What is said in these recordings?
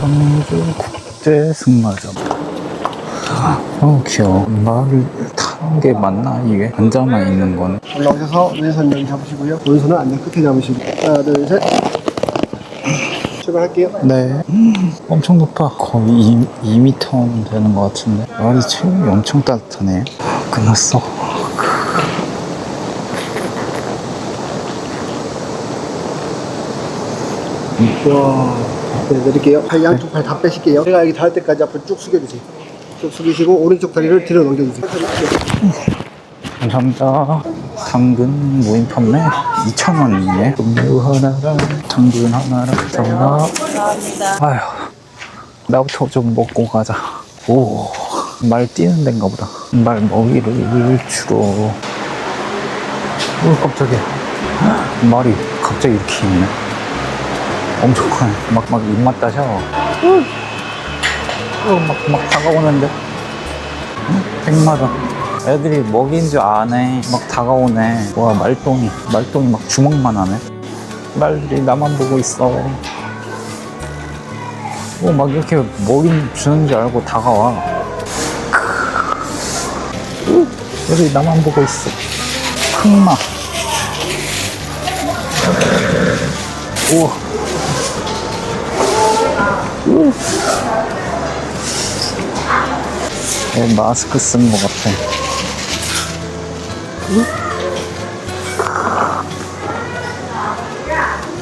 청주 국제 승마장. 귀여워. 말을 타는 게 맞나 이게? 앉아만 있는 거는. 올라오셔서 왼손 여기 잡으시고요. 오른손은 안내 끝에 잡으시고. 하나, 둘, 셋. 출발할게요. 네. 엄청 높아. 거의 2m 되는 것 같은데. 말이 체온이 엄청 따뜻하네. 끝났어. 와, 네, 내릴게요. 양쪽 팔 다 빼실게요. 제가 여기 닿을 때까지 앞으로 쭉 숙여주세요. 쭉 숙이시고 오른쪽 다리를 뒤로 넘겨주세요. 감사합니다. 당근 모임 판매 2,000원이네. 음료 하나랑 당근 하나랑 감사합니다. 아휴, 나부터 좀 먹고 가자. 오, 말 뛰는 데인가 보다. 말 먹이를 주로. 오, 깜짝이야. 말이 갑자기 이렇게 있네. 엄청 크네. 막 입맛 다셔. 막 다가오는데. 백마다. 애들이 먹인 줄 아네. 막 다가오네. 와, 말똥이 막 주먹만 하네. 말들이 나만 보고 있어. 막 이렇게 먹인 주는 줄 알고 다가와. 애들이 나만 보고 있어. 흑마. 우와. 마스크 쓴 것 같아.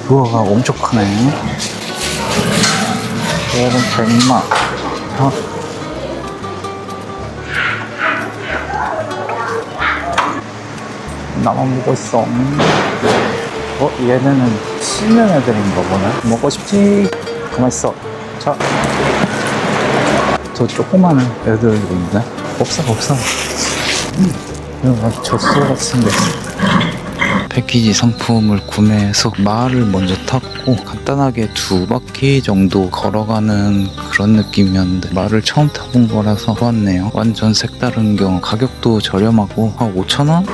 우와, 엄청 크네. 얘는 백마. 나만 보고 있어. 얘네는 씻는 애들인가 보네. 먹고 싶지? 가만있어. 자. 저 조그마한 애들도 있네. 없어. 이거 젖소 같은데. 패키지 상품을 구매해서 말을 먼저 탔고 간단하게 2바퀴 정도 걸어가는 그런 느낌이었는데 말을 처음 타본 거라서 좋았네요. 완전 색다른 경우. 가격도 저렴하고 한 5,000원?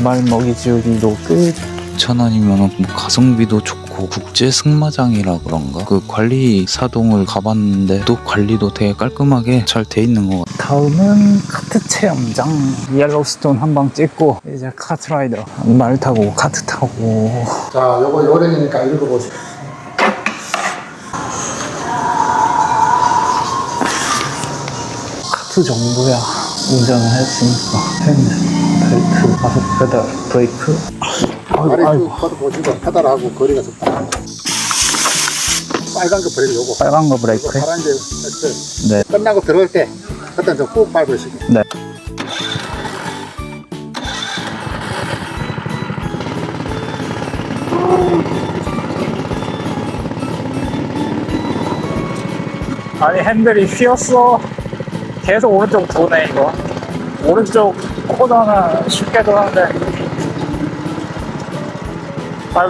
말 먹이 지우기도 끝. 1,000원이면 뭐 가성비도 좋고 국제 승마장이라 그런가? 그 관리 사동을 가봤는데 또 관리도 되게 깔끔하게 잘 돼 있는 것 같아요. 다음은 카트 체험장. 옐로우스톤 한방 찍고 이제 카트라이더. 말 타고 카트 타고. 자, 요거 요령이니까 읽어보세요. 카트 정도야 운전을 했으니까. 벨트, 가속 페달, 브레이크. 아래 쭉 뻗어보시고 페달하고 거리가 적다. 빨간 거 브레이크 요거. 빨간 거 브레이크. 파란색 엑셀. 네. 끝나고 들어올 때 그때 좀 꾹 밟으시고. 네. 아니, 핸들이 휘었어. 계속 오른쪽 도네 이거. 오른쪽 코너는 쉽게 도는데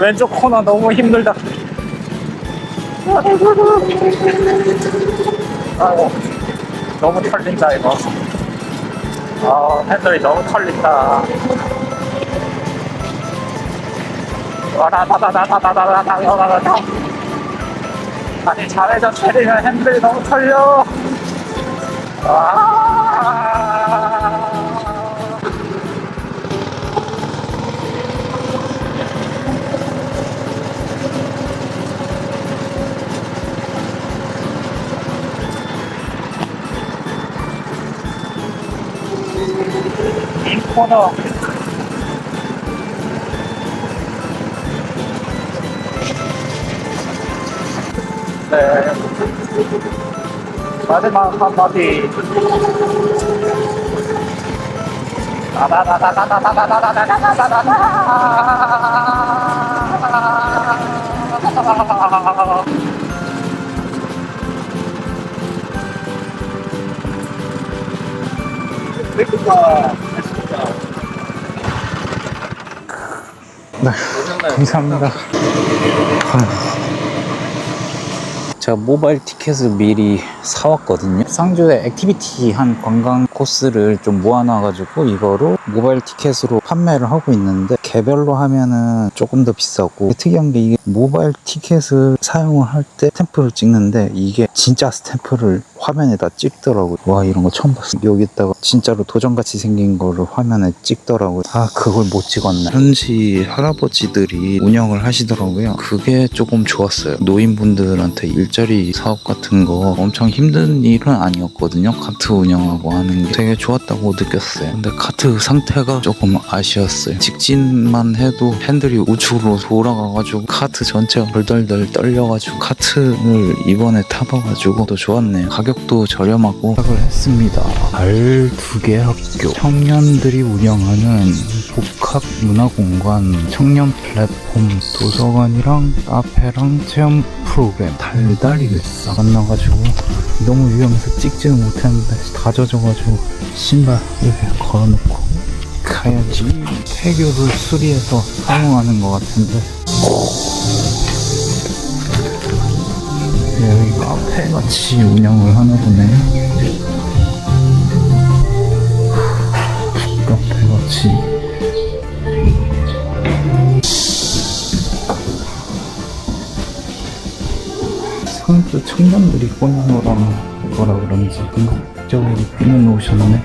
왼쪽 코너 너무 힘들다. 아이고, 너무 털린다 이거. 핸들이 너무 털린다. 와라다다다다다다다다다다다. 아니, 좌회전 때리면 핸들이 너무 털려. 코너. 네. 마지막 한마디. 네, 감사합니다. 제가 모바일 티켓을 미리 사왔거든요. 상주에 액티비티 한 관광 코스를 좀 모아놔가지고 이거로 모바일 티켓으로 판매를 하고 있는데 개별로 하면은 조금 더 비싸고 특이한 게 이게 모바일 티켓을 사용을 할 때 스탬프를 찍는데 이게 진짜 스탬프를 화면에다 찍더라고요. 와, 이런 거 처음 봤어요. 여기다가 진짜로 도전같이 생긴 거를 화면에 찍더라고요. 아, 그걸 못 찍었네. 현지 할아버지들이 운영을 하시더라고요. 그게 조금 좋았어요. 노인분들한테 일자리 사업 같은 거 엄청 힘든 일은 아니었거든요. 카트 운영하고 하는 게 되게 좋았다고 느꼈어요. 근데 카트 상태가 조금 아쉬웠어요. 직진만 해도 핸들이 우측으로 돌아가가지고 카트 전체가 덜덜덜 떨려가지고 카트를 이번에 타봐가지고 또 좋았네요. 가격도 저렴하고 시작을 했습니다. R2개 학교 청년들이 운영하는 복합문화공간 청년 플랫폼 도서관이랑 카페랑 체험 프로그램 달달이를 만나가지고 너무 위험해서 찍지는 못했는데 다 젖어가지고 신발 이렇게 걸어놓고 가야지. 폐교를 수리해서 사용하는 것 같은데 여기 카페 같이 운영을 하나 보네. 카페 같이. 상주 청년들이 꾸며놓으라는 거라 그런지 긍정적으로 꾸며놓으셨네.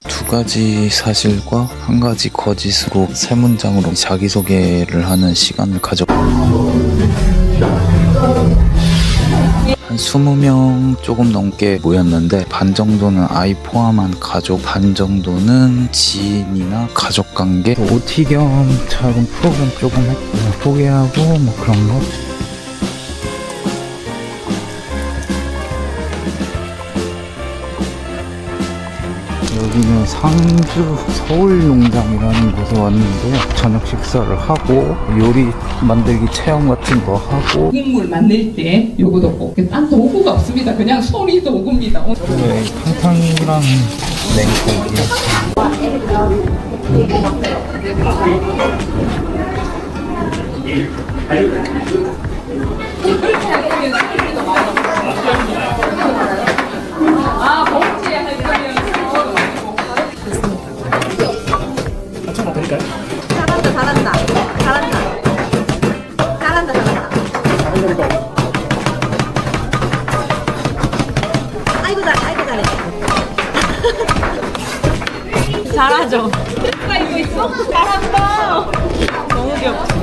두 가지 사실과 한 가지 거짓으로 세 문장으로 자기소개를 하는 시간을 한 20명 조금 넘게 모였는데 반 정도는 아이 포함한 가족, 반 정도는 지인이나 가족관계, OT 겸 작은 프로그램 조금 했고요. 소개하고 뭐 그런 거. 여기는 상주 서울농장이라는 곳에 왔는데 저녁 식사를 하고 요리 만들기 체험 같은 거 하고 국물 만들 때 요거도 꼭. 딴 도구가 없습니다. 그냥 소리 도구입니다. 네, 탕탕이랑 냉국이요. 아, 봉지에 하려면 잘하죠. 아, 이거 있어? 잘한다. 너무 귀엽죠.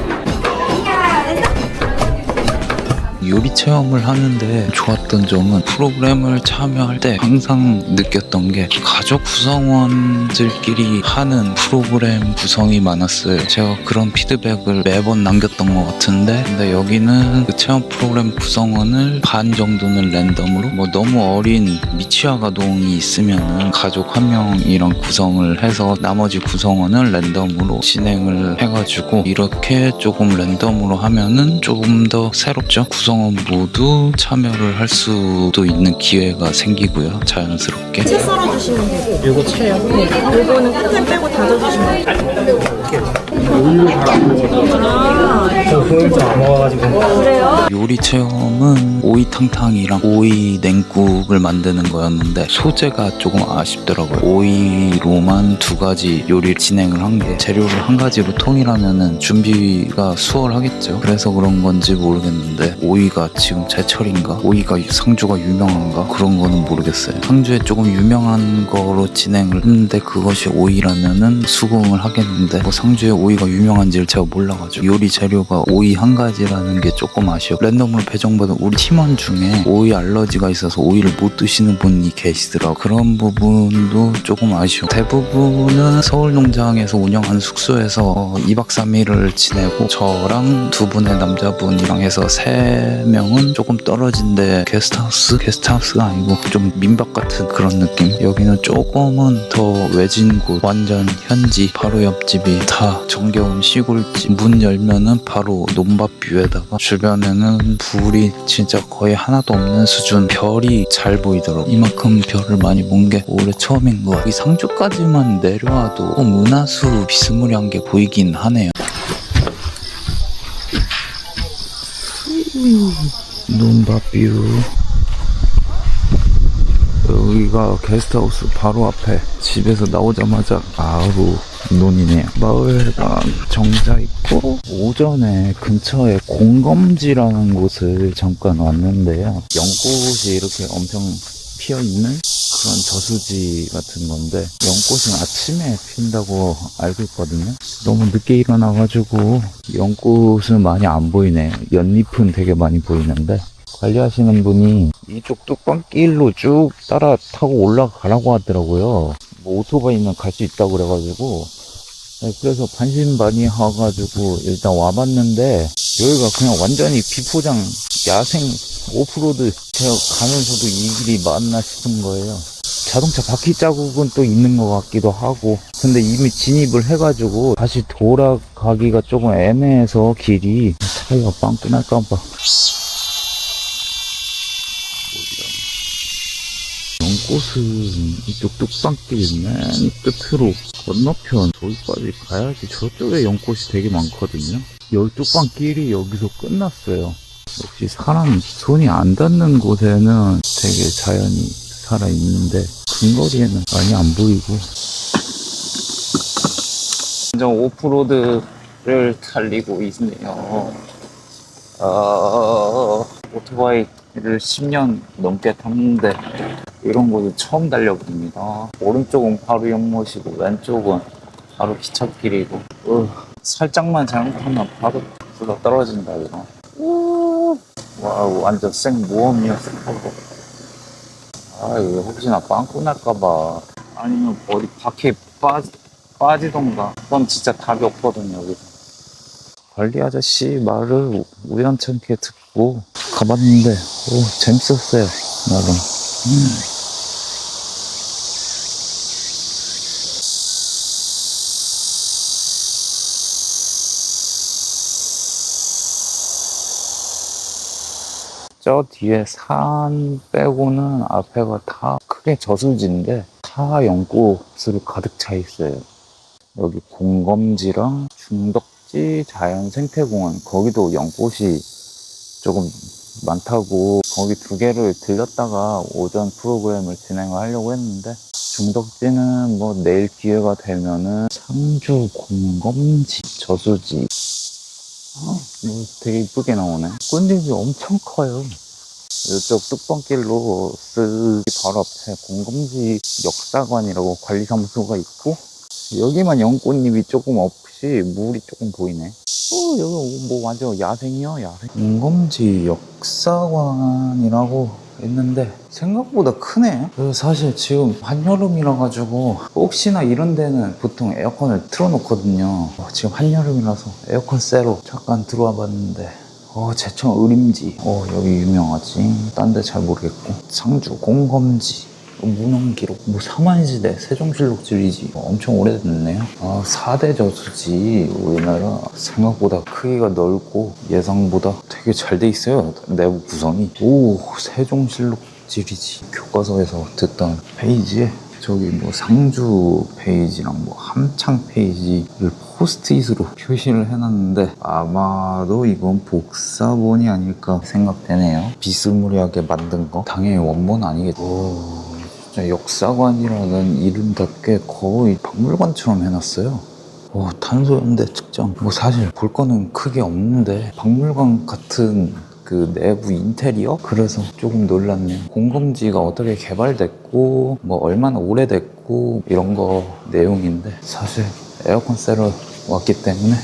요리 체험을 하는데 좋았던 점은 프로그램을 참여할 때 항상 느꼈던 게 가족 구성원들끼리 하는 프로그램 구성이 많았어요. 제가 그런 피드백을 매번 남겼던 것 같은데 근데 여기는 그 체험 프로그램 구성원을 반 정도는 랜덤으로 뭐 너무 어린 미취학 아동이 있으면은 가족 한 명이랑 구성을 해서 나머지 구성원을 랜덤으로 진행을 해가지고 이렇게 조금 랜덤으로 하면은 조금 더 새롭죠. 구성원 모두 참여를 할 수도 있는 기회가 생기고요. 자연스럽게. 채 썰어주시면 되고. 이거 채요? 네. 이거는 끝을 빼고 다져주시면 돼요. 그래요? 요리 체험은 오이탕탕이랑 오이 냉국을 만드는 거였는데 소재가 조금 아쉽더라고요. 오이로만 두 가지 요리를 진행을 한 게 재료를 한 가지로 통일하면은 준비가 수월하겠죠. 그래서 그런 건지 모르겠는데 오이가 지금 제철인가? 오이가 상주가 유명한가? 그런 거는 모르겠어요. 상주에 조금 유명한 거로 진행을 했는데 그것이 오이라면은 수긍을 하겠는데 뭐 상주에 오이가 유명한지를 제가 몰라가지고 요리 재료가 오이 한 가지라는 게 조금 아쉬워. 랜덤으로 배정받은 우리 팀원 중에 오이 알러지가 있어서 오이를 못 드시는 분이 계시더라고. 그런 부분도 조금 아쉬워. 대부분은 서울농장에서 운영하는 숙소에서 2박 3일을 지내고 저랑 두 분의 남자분이랑 해서 3명은 조금 떨어진데 게스트하우스가 아니고 좀 민박 같은 그런 느낌. 여기는 조금은 더 외진 곳, 완전 현지. 바로 옆집이 다 정겨운 시골집. 문 열면은 바로 논밭뷰에다가 주변에는 불이 진짜 거의 하나도 없는 수준. 별이 잘 보이더라고. 이만큼 별을 많이 본 게 올해 처음인 것 같아요. 이 상주까지만 내려와도 은하수 비스무리한 게 보이긴 하네요. 논밭뷰. 여기가 게스트하우스 바로 앞에. 집에서 나오자마자 바로 논이네요. 마을회관 정자 있고, 오전에 근처에 공검지라는 곳을 잠깐 왔는데요. 연꽃이 이렇게 엄청 피어있는 그런 저수지 같은 건데, 연꽃은 아침에 핀다고 알고 있거든요. 너무 늦게 일어나가지고 연꽃은 많이 안 보이네요. 연잎은 되게 많이 보이는데, 관리하시는 분이 이쪽 뚝방길로 쭉 따라 타고 올라가라고 하더라고요. 뭐 오토바이는 갈 수 있다고 그래가지고, 네, 그래서 반신반의해가지고 일단 와봤는데, 여기가 그냥 완전히 비포장 야생 오프로드. 제가 가면서도 이 길이 맞나 싶은 거예요. 자동차 바퀴 자국은 또 있는 것 같기도 하고, 근데 이미 진입을 해가지고 다시 돌아가기가 조금 애매해서 길이. 차이가 빵꾸 날까봐. 연꽃은 이쪽 뚝방길 맨 끝으로 건너편 저기까지 가야지. 저쪽에 연꽃이 되게 많거든요. 여기 뚝방길이 여기서 끝났어요. 역시 사람 손이 안 닿는 곳에는 되게 자연이 살아있는데 근거리에는 많이 안 보이고. 완전 오프로드를 달리고 있네요. 오토바이를 10년 넘게 탔는데 이런 곳을 처음 달려봅니다. 오른쪽은 바로 연못이고 왼쪽은 바로 기찻길이고, 살짝만 잘못하면 바로 불러 떨어진다 이거. 와우, 완전 생모험이었어. 이거 혹시나 빵꾸 날까봐, 아니면 어디 밖에 빠지던가. 그럼 진짜 답이 없거든요. 여기서 관리 아저씨 말을 우연찮게 듣고 가봤는데 재밌었어요 나름. 저 뒤에 산 빼고는 앞에가 다 크게 저수지인데 다 연꽃으로 가득 차 있어요. 여기 공검지랑 중덕지 자연생태공원, 거기도 연꽃이 조금 많다고, 거기 두 개를 들렸다가 오전 프로그램을 진행을 하려고 했는데, 중덕지는 뭐 내일 기회가 되면은 상주 공검지 저수지 뭐 되게 이쁘게 나오네. 꽃잎이 엄청 커요. 이쪽 뚝방길로 쓱 바로 앞에 공검지 역사관이라고 관리사무소가 있고, 여기만 연꽃잎이 조금 없이 물이 조금 보이네. 여기 뭐 완전 야생이야, 야생. 공검지 역사관이라고 있는데 생각보다 크네. 사실 지금 한여름이라 가지고 혹시나 이런 데는 보통 에어컨을 틀어놓거든요. 지금 한여름이라서 에어컨 쐬러 잠깐 들어와 봤는데, 제천 의림지 여기 유명하지. 딴 데 잘 모르겠고, 상주 공검지 문헌기록, 뭐 사만시대 세종실록지리지. 엄청 오래됐네요. 4대 저수지. 우리나라 생각보다 크기가 넓고 예상보다 되게 잘 돼 있어요. 내부 구성이. 세종실록지리지. 교과서에서 듣던 페이지에 저기 뭐 상주 페이지랑 뭐 함창 페이지를 포스트잇으로 표시를 해놨는데, 아마도 이건 복사본이 아닐까 생각되네요. 비스무리하게 만든 거 당연히 원본 아니겠죠. 진짜 역사관이라는 이름답게 거의 박물관처럼 해놨어요. 탄소연대 측정. 뭐 사실 볼 거는 크게 없는데 박물관 같은 그 내부 인테리어? 그래서 조금 놀랐네요. 공검지가 어떻게 개발됐고 뭐 얼마나 오래됐고 이런 거 내용인데, 사실 에어컨 쐬러 왔기 때문에.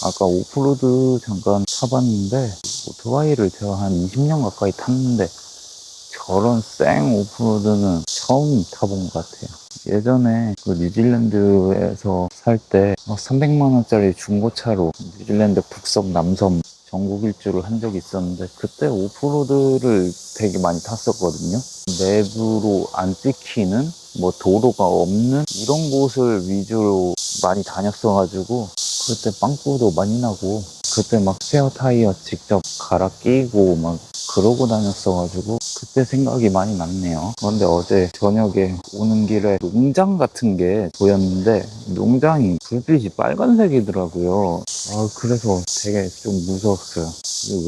아까 오프로드 잠깐 타봤는데, 오토바이를 제가 한 20년 가까이 탔는데 저런 생 오프로드는 처음 타본 것 같아요. 예전에 그 뉴질랜드에서 살 때 300만 원짜리 중고차로 뉴질랜드 북섬 남섬 전국 일주를 한 적이 있었는데, 그때 오프로드를 되게 많이 탔었거든요. 내부로 안 찍히는 뭐 도로가 없는 이런 곳을 위주로 많이 다녔어가지고 그때 빵꾸도 많이 나고 그때 막 스페어 타이어 직접 갈아 끼고 막 그러고 다녔어가지고 그때 생각이 많이 났네요. 그런데 어제 저녁에 오는 길에 농장 같은 게 보였는데 농장이 불빛이 빨간색이더라고요. 그래서 되게 좀 무서웠어요.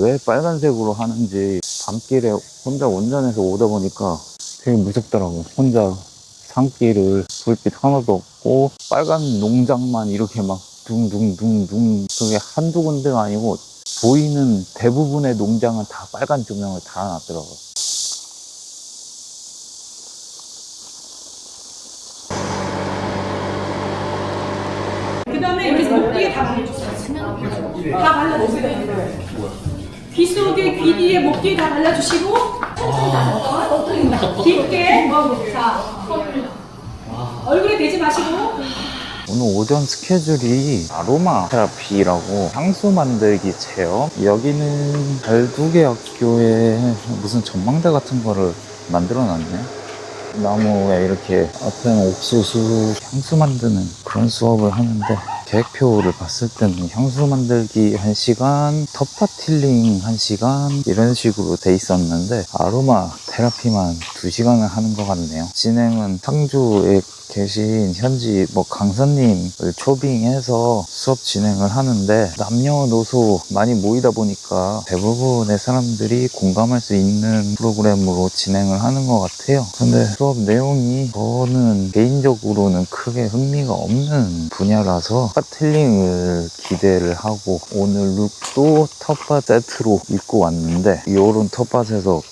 왜 빨간색으로 하는지 밤길에 혼자 운전해서 오다 보니까 되게 무섭더라고요. 혼자 산길을 불빛 하나도 없고 빨간 농장만 이렇게 막 둥둥둥둥 그게 한두 군데가 아니고 보이는 대부분의 농장은 다 빨간 조명을 달아놨더라고요. 그 다음에 이렇게 목뒤에 다 발라주세요. 다 발라주세요. 귀 속에, 귀 뒤에, 목 뒤에 다 발라주시고 깊게 자 얼굴에 대지 마시고 오늘 오전 스케줄이 아로마 테라피라고 향수 만들기 체험. 여기는 달두개 학교에 무슨 전망대 같은 거를 만들어 놨네. 나무에 이렇게 앞에는 옥수수 향수 만드는 그런 수업을 하는데 계획표를 봤을 때는 향수 만들기 1시간, 텃밭 힐링 1시간 이런 식으로 돼 있었는데 아로마 테라피만 2시간을 하는 것 같네요. 진행은 상주에 계신 현지 강사님을 초빙해서 수업 진행을 하는데 남녀노소 많이 모이다 보니까 대부분의 사람들이 공감할 수 있는 프로그램으로 진행을 하는 것 같아요. 근데 수업 내용이 저는 개인적으로는 크게 흥미가 없는 분야라서 텃밭 힐링을 기대를 하고 오늘 룩도 텃밭 세트로 입고 왔는데 요런 텃밭에서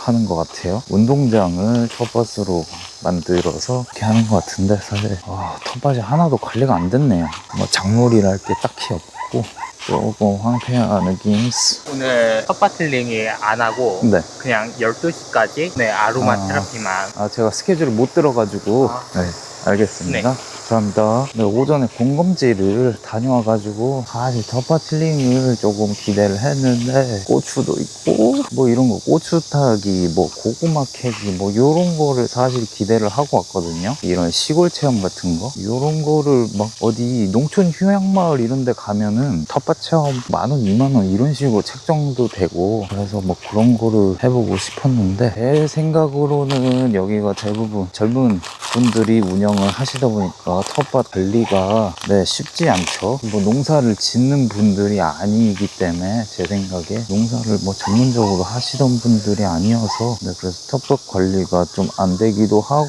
하는 것 같아요. 운동장을 텃밭으로 만들어서 이렇게 하는 것 같은데 사실 텃밭이 하나도 관리가 안 됐네요. 작물이랄 게 딱히 없고 조금 황폐한 느낌. 오늘 텃밭 힐링이 안 하고 네. 그냥 12시까지 아로마 테라피만. 제가 스케줄을 못 들어가지고 네, 알겠습니다. 네. 감사합니다. 네, 오전에 공검지를 다녀와가지고 사실 텃밭 힐링을 조금 기대를 했는데 고추도 있고 이런 거 고추 타기 고구마 캐기 요런 거를 사실 기대를 하고 왔거든요. 이런 시골 체험 같은 거 요런 거를 어디 농촌 휴양마을 이런 데 가면은 텃밭 체험 10,000원 20,000원 이런 식으로 책정도 되고 그래서 그런 거를 해보고 싶었는데 제 생각으로는 여기가 대부분 젊은 분들이 운영을 하시다 보니까 텃밭 관리가 쉽지 않죠. 농사를 짓는 분들이 아니기 때문에 제 생각에 농사를 전문적으로 하시던 분들이 아니어서 그래서 텃밭 관리가 좀 안 되기도 하고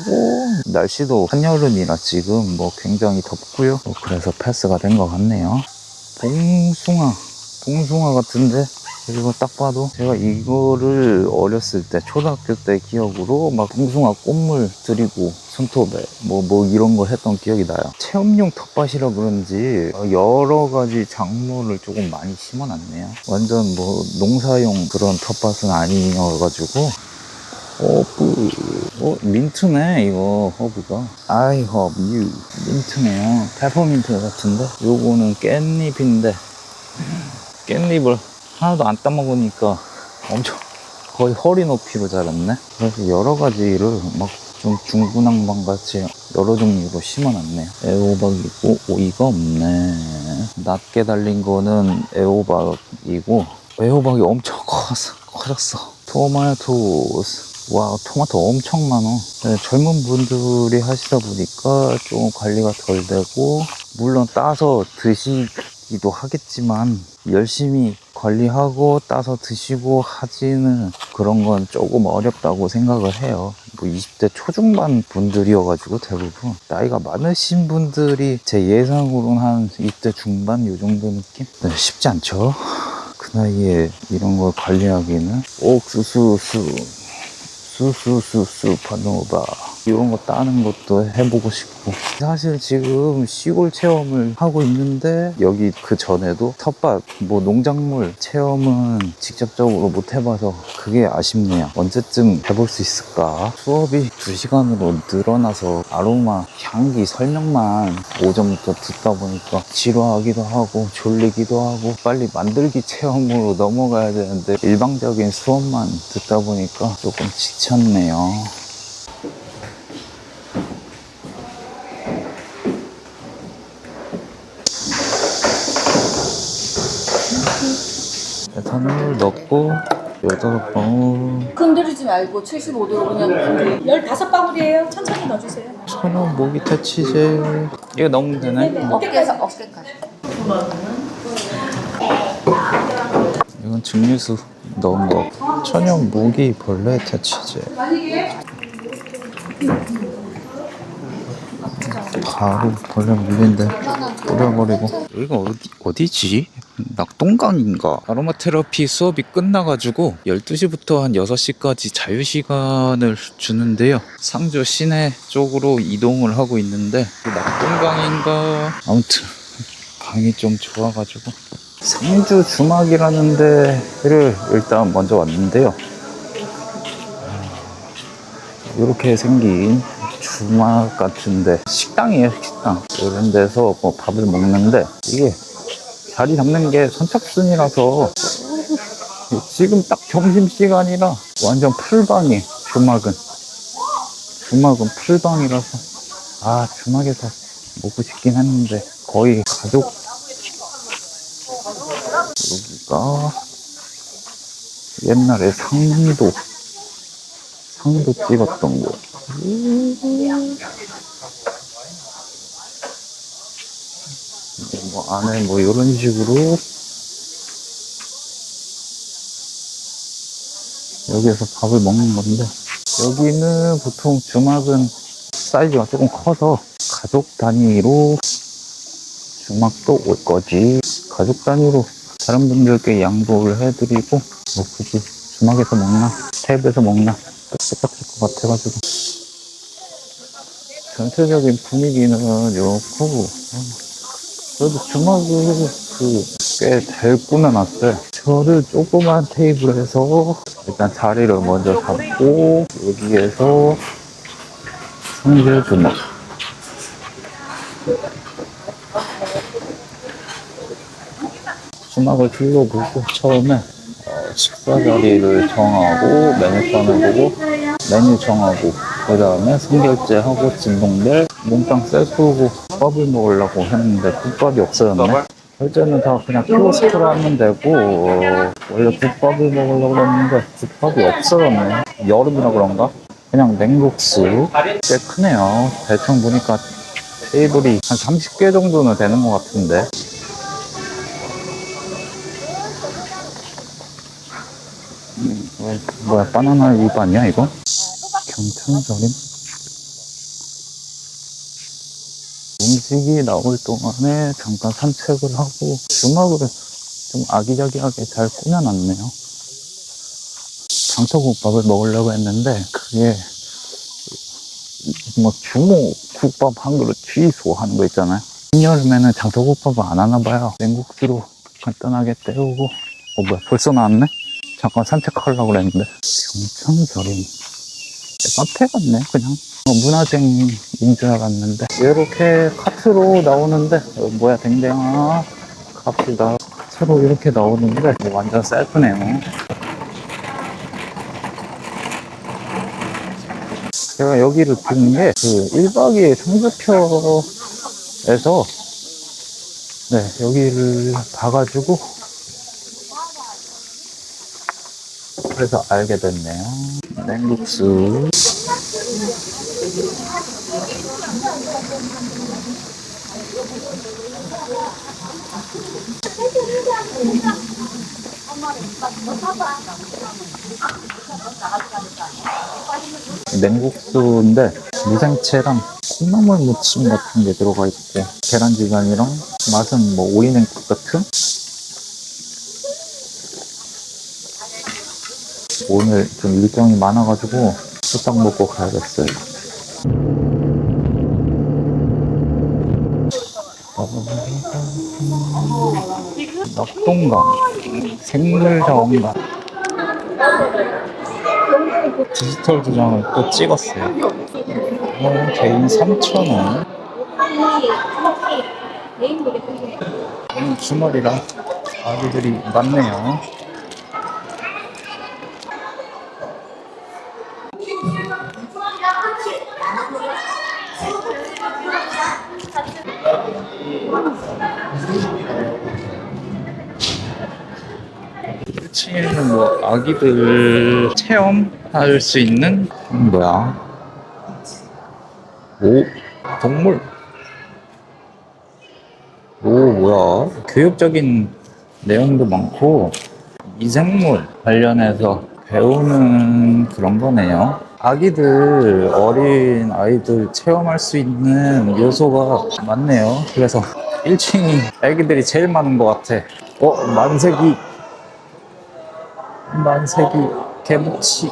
날씨도 한여름이라 지금 굉장히 덥고요. 그래서 패스가 된 것 같네요. 봉숭아 같은데 그리고 딱 봐도 제가 이거를 어렸을 때 초등학교 때 기억으로 봉숭아 꽃물 들이고 손톱에 이런 거 했던 기억이 나요. 체험용 텃밭이라 그런지 여러 가지 작물을 조금 많이 심어놨네요. 완전 농사용 그런 텃밭은 아니어가지고 허브 민트네 이거 허브가 I hope you 민트네요. 페퍼민트 같은데 요거는 깻잎인데 깻잎을 하나도 안 따먹으니까 엄청 거의 허리 높이로 자랐네. 그래서 여러 가지를 좀 중구난방 같이 여러 종류로 심어놨네요. 애호박 있고 오이가 없네. 낮게 달린 거는 애호박이고 애호박이 엄청 커졌어. 와 토마토 엄청 많아. 젊은 분들이 하시다 보니까 조금 관리가 덜 되고 물론 따서 드시기도 하겠지만 열심히 관리하고 따서 드시고 하지는 그런 건 조금 어렵다고 생각을 해요. 20대 초중반 분들이어가지고 대부분 나이가 많으신 분들이 제 예상으로는 한 20대 중반 요 정도 느낌? 쉽지 않죠. 그 나이에 이런 걸 관리하기는 옥수수 파노바 이런 거 따는 것도 해보고 싶고 사실 지금 시골 체험을 하고 있는데 여기 그 전에도 텃밭 농작물 체험은 직접적으로 못 해봐서 그게 아쉽네요. 언제쯤 해볼 수 있을까. 수업이 2시간으로 늘어나서 아로마 향기 설명만 오전부터 듣다 보니까 지루하기도 하고 졸리기도 하고 빨리 만들기 체험으로 넘어가야 되는데 일방적인 수업만 듣다 보니까 조금 지쳤네요. 방울 넣고 8방울. 흔들지 말고 75도로 그냥 15방울이에요. 천천히 넣어주세요. 천원 모기 퇴치제. 이거 넣으면 되네? 어깨에서 어깨까지. 이건 증류수 넣은 거. 천연 모기 벌레 퇴치제. 바로 벌레 물린데 뿌려버리고. 여기가 어디지? 낙동강인가? 아로마 테라피 수업이 끝나가지고 12시부터 한 6시까지 자유시간을 주는데요. 상조 시내 쪽으로 이동을 하고 있는데 낙동강인가? 아무튼 강이 좀 좋아가지고 상주 주막이라는 데를 일단 먼저 왔는데요. 이렇게 생긴 주막 같은데 식당이에요. 식당. 이런 데서 뭐 밥을 먹는데 이게 자리 잡는 게 선착순이라서 지금 딱 점심시간이라 완전 풀방이 주막은 풀방이라서 주막에서 먹고 싶긴 했는데 거의 가족. 여기가 옛날에 상도 찍었던 거. 뭐 안에 뭐 이런 식으로 여기에서 밥을 먹는 건데, 여기는 보통 주막은 사이즈가 조금 커서 가족 단위로 주막도 올 거지. 가족 단위로 다른 분들께 양보를 해드리고 뭐 굳이 주막에서 먹나 테이블에서 먹나 똑같을 것 같아가지고. 전체적인 분위기는 이렇고, 그래도 주막을 꽤 잘 꾸며놨어요. 저를 조그만 테이블에서 일단 자리를 먼저 잡고, 여기에서 성질 주막. 주막을 둘러보고 처음에 식사 자리를 정하고 메뉴판을 보고 메뉴 정하고, 그 다음에 선결제하고 진동벨 몽땅 세수고 국밥을 먹으려고 했는데 국밥이 없어졌네. 결제는 다 그냥 키오스크로 하면 되고, 원래 국밥을 먹으려고 했는데 국밥이 없어졌네. 여름이라 그런가? 그냥 냉국수. 꽤 크네요. 대충 보니까 테이블이 한 30개 정도는 되는 것 같은데. 뭐야, 바나나 잎 아니야 이거? 경천절임? 음식이 나올 동안에 잠깐 산책을 하고, 주막을 좀 아기자기하게 잘 꾸며놨네요. 장터국밥을 먹으려고 했는데 그게 뭐 주모 국밥 한 그릇 취소하는 거 있잖아요. 여름에는 장터국밥을 안 하나 봐요. 냉국수로 간단하게 때우고. 뭐야, 벌써 나왔네? 잠깐 산책하려고 그랬는데. 경천절임 카페 같네. 그냥 문화쟁인 줄 알았는데 이렇게 카트로 나오는데, 뭐야, 댕댕아 갑시다. 카트로 이렇게 나오는데 완전 셀프네요. 제가 여기를 본 게 그 1박 2일 성수표에서 여기를 봐가지고 그래서 알게 됐네요. 냉국수. 냉국수인데 무생채랑 콩나물 무침 같은 게 들어가 있고, 계란지간이랑 맛은 뭐 오이냉국 같은? 오늘 좀 일정이 많아가지고 후딱 먹고 가야겠어요. 낙동강 생물자원관 디지털 도장을 또 찍었어요. 개인 3,000원. 주말이라 아기들이 많네요. 1층에는 뭐 아기들 체험할 수 있는 뭐야? 오 동물. 오 뭐야? 교육적인 내용도 많고 미생물 관련해서 배우는 그런 거네요. 아기들, 어린 아이들 체험할 수 있는 요소가 많네요. 그래서 1층이 아기들이 제일 많은 것 같아. 만세기 개복치.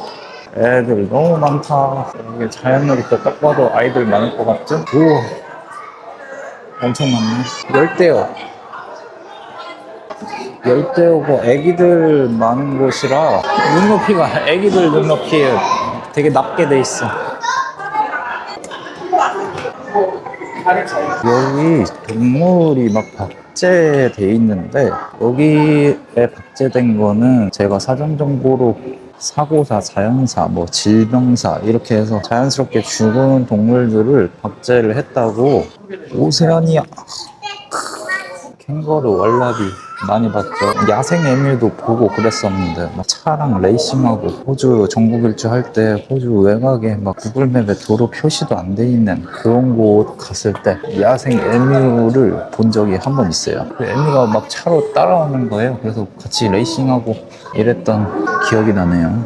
애들 너무 많다. 이게 자연놀이터 딱 봐도 아이들 많을 것 같죠? 우와 엄청 많네. 열대어고 애기들 많은 곳이라 눈높이가 애기들 눈높이에 되게 낮게 돼 있어. 여기 동물이 막 박제돼 있는데 여기에 박제된 거는 제가 사전 정보로 사고사, 자연사, 뭐 질병사 이렇게 해서 자연스럽게 죽은 동물들을 박제를 했다고. 오세아니아 캥거루, 왈라비 많이 봤죠. 야생 에밀도 보고 그랬었는데 막 차랑 레이싱하고 호주 전국 일주 할 때 호주 외곽에 막 구글맵에 도로 표시도 안 돼 있는 그런 곳 갔을 때 야생 에밀을 본 적이 한 번 있어요. 그 에밀가 막 차로 따라오는 거예요. 그래서 같이 레이싱하고 이랬던 기억이 나네요.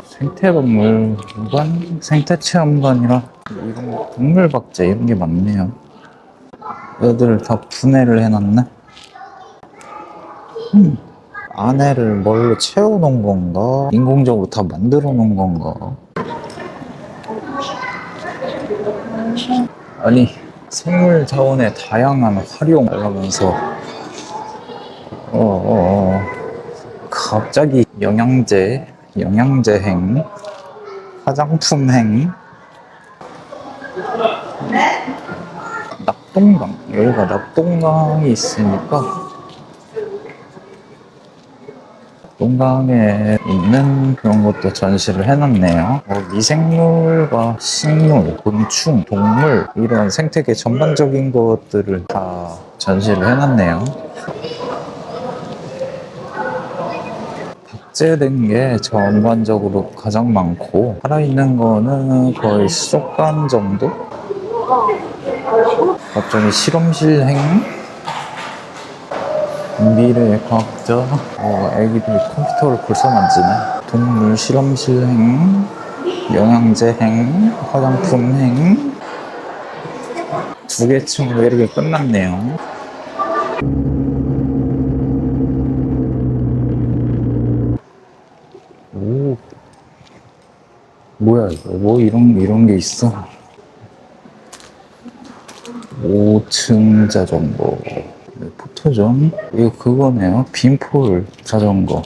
생태박물관, 생태체험관이라 이런 동물박제 이런 게 많네요. 애들 다 분해를 해놨네. 안에를 뭘로 채워놓은 건가? 인공적으로 다 만들어 놓은 건가? 아니 생물 자원의 다양한 활용을 하면서 갑자기 영양제행, 화장품행, 낙동강, 여기가 낙동강이 있으니까 낙동강에 있는 그런 것도 전시를 해놨네요. 미생물과 식물, 곤충, 동물 이런 생태계 전반적인 것들을 다 전시를 해놨네요. 박제된 게 전반적으로 가장 많고 살아있는 거는 거의 수족관 정도? 갑자기 실험실행? 미래과학자? 애기들이 컴퓨터를 벌써 만지네. 동물 실험실행, 영양제행, 화장품행 2개 층으로 이렇게 끝났네요. 오, 뭐야 이거? 뭐 이런 게 있어? 5층 자전거. 포토존? 이거 그거네요. 빈폴 자전거.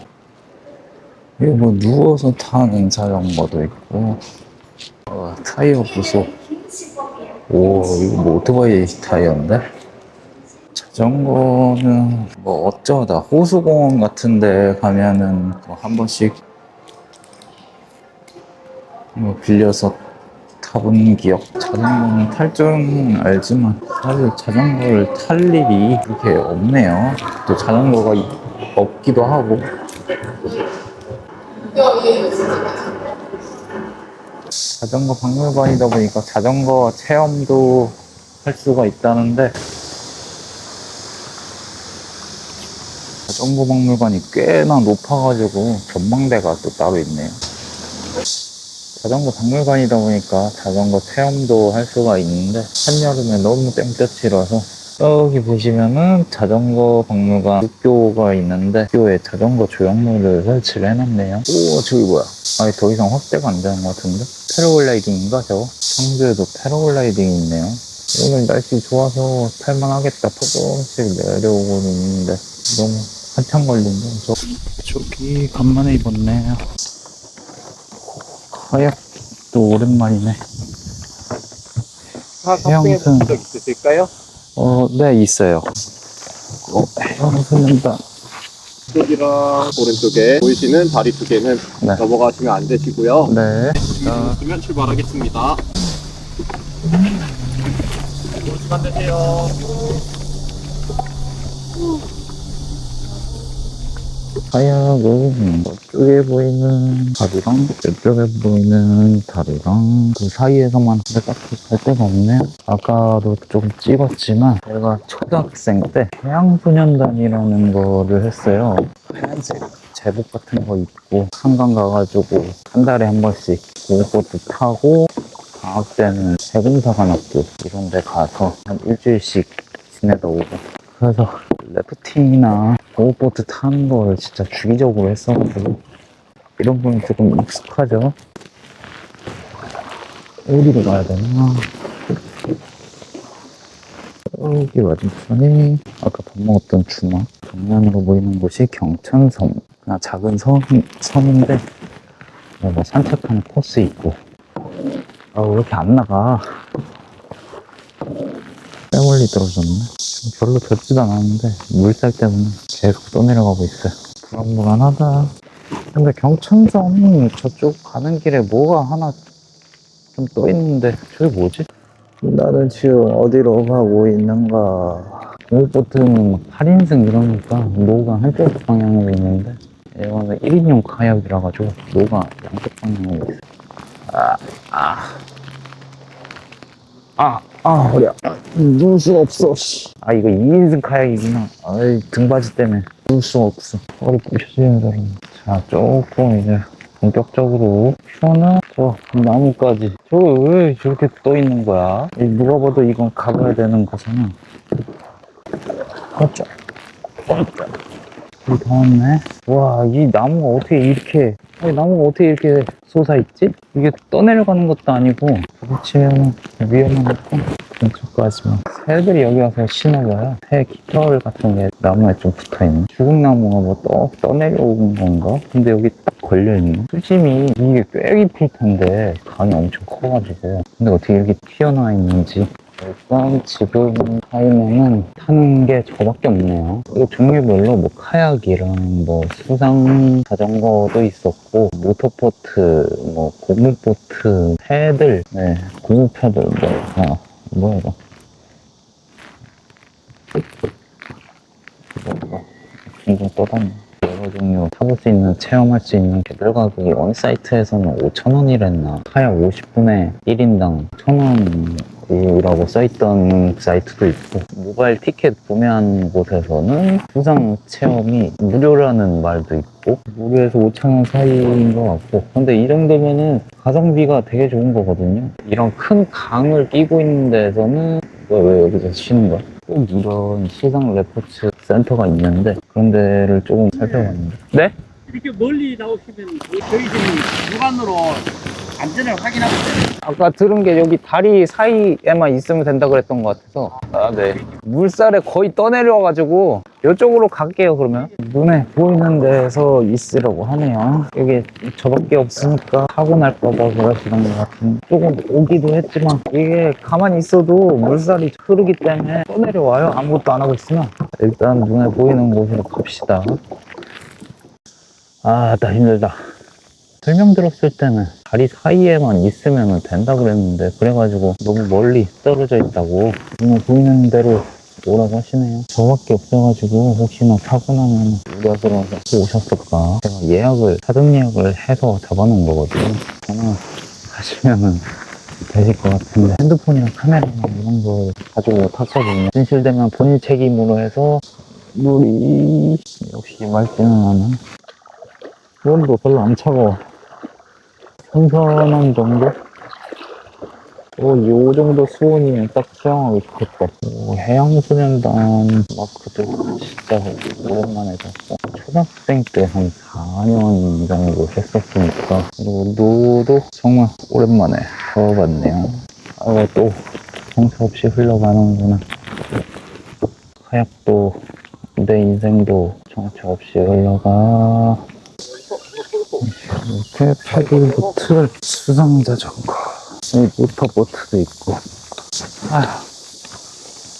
이거 뭐 누워서 타는 자전거도 있고. 타이어 부속. 오, 이거 뭐 오토바이 타이어인데? 자전거는 뭐 어쩌다 호수공원 같은 데 가면은 뭐 한 번씩 뭐 빌려서 타본 기억. 자전거는 탈 줄은 알지만 사실 자전거를 탈 일이 그렇게 없네요. 또 자전거가 없기도 하고. 자전거 박물관이다 보니까 자전거 체험도 할 수가 있다는데 자전거 박물관이 꽤나 높아가지고 전망대가 또 따로 있네요. 자전거 박물관이다 보니까 자전거 체험도 할 수가 있는데 한여름에 너무 땡볕이라서 여기 보시면은 자전거 박물관 육교가 있는데 육교에 자전거 조형물을 설치를 해놨네요. 오, 저기 뭐야? 아니 더 이상 확대가 안 되는 것 같은데? 패러글라이딩인가 저거? 청주에도 패러글라이딩이 있네요. 오늘 날씨 좋아서 탈만하겠다. 조금씩 내려오고는 있는데 너무 한참 걸린다. 저기 간만에 입었네. 카약도 오랜만이네. 해양선 적 있으실까요? 네 있어요. 해양선다. 쪽이랑 오른쪽에 보이시는 다리 2개는 네. 넘어가시면 안 되시고요. 네. 그러면 출발하겠습니다. 카약은 이쪽에 보이는 다리랑 이쪽에 보이는 다리랑 그 사이에서만 근데 딱히 갈 데가 없네요. 아까도 좀 찍었지만 제가 초등학생 때 해양소년단이라는 거를 했어요. 하얀색 제복 같은 거 입고 한강 가가지고 한 달에 한 번씩 보호보드 타고 방학 때는 세공사관학교 이런 데 가서 한 일주일씩 지내다 오고 그래서 래프팅이나 보호보드 타는 걸 진짜 주기적으로 했어가지고 이런 거는 조금 익숙하죠. 어디로 가야 되나? 여기 맞은편에 아까 밥 먹었던 주막 정면으로 보이는 곳이 경천섬. 그냥 작은 섬인데 뭐 산책하는 코스 있고. 아, 왜 이렇게 안 나가? 꽤 멀리 떨어졌네. 별로 덥지도 않았는데 물살 때문에 계속 떠내려가고 있어요. 불안불안하다. 근데 경천섬 저쪽 가는 길에 뭐가 하나 좀 떠있는데 저게 뭐지? 나는 지금 어디로 가고 있는가? 보호보트는 8인승 이러니까 노가 한쪽 방향으로 있는데 이거는 1인용 카약이라 가지고 노가 양쪽 방향으로 있어요. 허리야. 누울 수가 없어. 아, 이거 2인승 카약이구나. 아이, 등받이 때문에 누울 수가 없어. 허리 부셔지는 사람. 자, 조금 이제 본격적으로 펴는 저 나무까지. 저거 왜 저렇게 떠 있는 거야? 누가 봐도 이건 가봐야 되는 거잖아. 어쩌. 다 왔네. 와, 이 나무가 어떻게 이렇게, 나무가 어떻게 이렇게 솟아있지? 이게 떠내려가는 것도 아니고, 부딪히면 위험하니까, 왼쪽까지만. 새들이 여기 와서 쉬나봐요. 새 깃털 같은 게 나무에 좀 붙어있네. 죽은 나무가 뭐 떠내려온 건가? 근데 여기 딱 걸려있네. 수심이 이게 꽤 깊을 텐데, 강이 엄청 커가지고. 근데 어떻게 이렇게 튀어나와 있는지. 일단 지금 타이면은 타는 게 저밖에 없네요. 이거 종류별로 뭐 카약이랑 뭐 수상 자전거도 있었고 모터보트, 뭐 고무보트, 패들, 네, 고무패들 뭐야 이거? 둥둥 떠다니. 여러 종류 타볼 수 있는, 체험할 수 있는 개별 가격이 어느 사이트에서는 5,000원이랬나? 카약 50분에 1인당 1,000원이라고 써있던 사이트도 있고, 모바일 티켓 구매한 곳에서는 수상 체험이 무료라는 말도 있고, 무료에서 5,000원 사이인 것 같고. 근데 이 정도면은 가성비가 되게 좋은 거거든요. 이런 큰 강을 끼고 있는 데에서는 왜 여기서 쉬는 거야? 꼭 이런 시상 레포츠 센터가 있는데 그런 데를 조금 살펴봤는데. 네? 이렇게 멀리 나오시면 저희 지금 육안으로 안전을 확인하고 있어요. 아까 들은 게 여기 다리 사이에만 있으면 된다 그랬던 것 같아서. 아, 네. 물살에 거의 떠내려와가지고 이쪽으로 갈게요. 그러면 눈에 보이는 데서 있으려고 하네요. 여기 저밖에 없으니까 사고 날까봐 그러시는 것 같은데, 조금 오기도 했지만 이게 가만히 있어도 물살이 흐르기 때문에 떠내려와요. 아무것도 안 하고 있으면. 일단 눈에 보이는 곳으로 갑시다. 아, 나 힘들다. 설명 들었을 때는 다리 사이에만 있으면 된다 그랬는데, 그래가지고 너무 멀리 떨어져 있다고 눈에 보이는 대로 오라고 하시네요. 저밖에 없어가지고 혹시나 사고 나면 우려스러워서 오셨을까. 제가 사전 예약을 해서 잡아놓은 거거든요. 아마 가시면은 되실 것 같은데, 핸드폰이랑 카메라랑 이런 거 가지고 탔거든요. 진실되면 본인 책임으로 해서. 물이 역시 맑지는 않아. 물도 별로 안 차가워. 선선한 정도? 요 정도 수온이면 딱 수영하기 좋겠다. 해양소년단 마크도 진짜 오랜만에 샀어. 초등학생 때 한 4년 정도 했었으니까. 그리고 노도 정말 오랜만에 써봤네요. 또 정처 없이 흘러가는구나. 카약도 내 인생도 정처 없이 흘러가. 이렇게 패들보트, 수상자전거, 모터보트도 있고.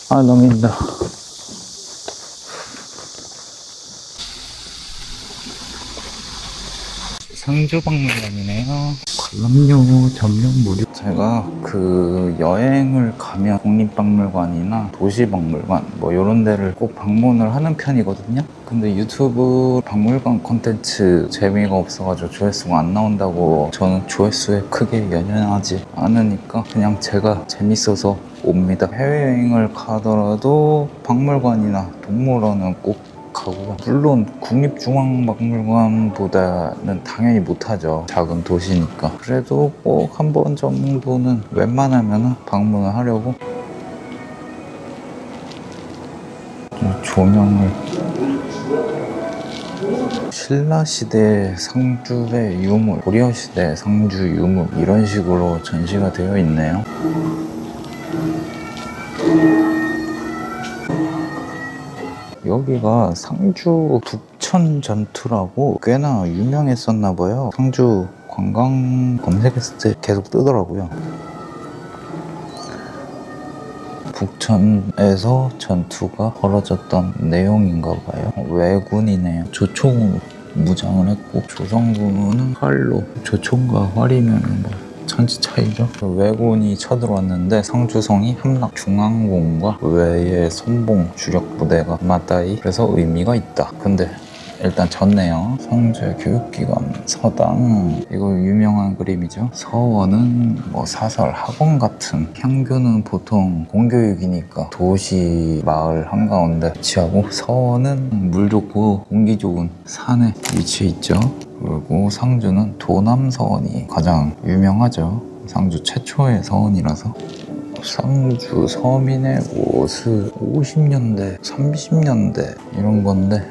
너무 힘들어. 상주박물관이네요. 관람료 전면 무료. 제가 그 여행을 가면 국립박물관이나 도시박물관 뭐 이런 데를 꼭 방문을 하는 편이거든요. 근데 유튜브 박물관 콘텐츠 재미가 없어가지고 조회수가 안 나온다고 저는 조회수에 크게 연연하지 않으니까 그냥 제가 재밌어서 옵니다. 해외여행을 가더라도 박물관이나 동물원은 꼭 가고요. 물론 국립중앙박물관보다는 당연히 못하죠. 작은 도시니까. 그래도 꼭 한 번 정도는 웬만하면 방문을 하려고. 조명을 신라시대 상주의 유물, 고려시대 상주 유물 이런 식으로 전시가 되어 있네요. 여기가 상주 북천 전투라고 꽤나 유명했었나 봐요. 상주 관광 검색했을 때 계속 뜨더라고요. 북천에서 전투가 벌어졌던 내용인가 봐요. 왜군이네요. 조총으로 무장을 했고 조선군은 활로, 조총과 활이면 뭐 천지 차이죠. 왜군이 쳐들어왔는데 상주성이 함락, 중앙공과 외의 선봉 주력 부대가 맞다이, 그래서 의미가 있다. 근데 일단 졌네요. 상주의 교육기관 서당, 이거 유명한 그림이죠. 서원은 뭐 사설 학원 같은, 향교는 보통 공교육이니까 도시 마을 한가운데 위치하고, 서원은 물 좋고 공기 좋은 산에 위치해 있죠. 그리고 상주는 도남서원이 가장 유명하죠. 상주 최초의 서원이라서. 상주 서민의 옷은 50년대, 30년대 이런 건데,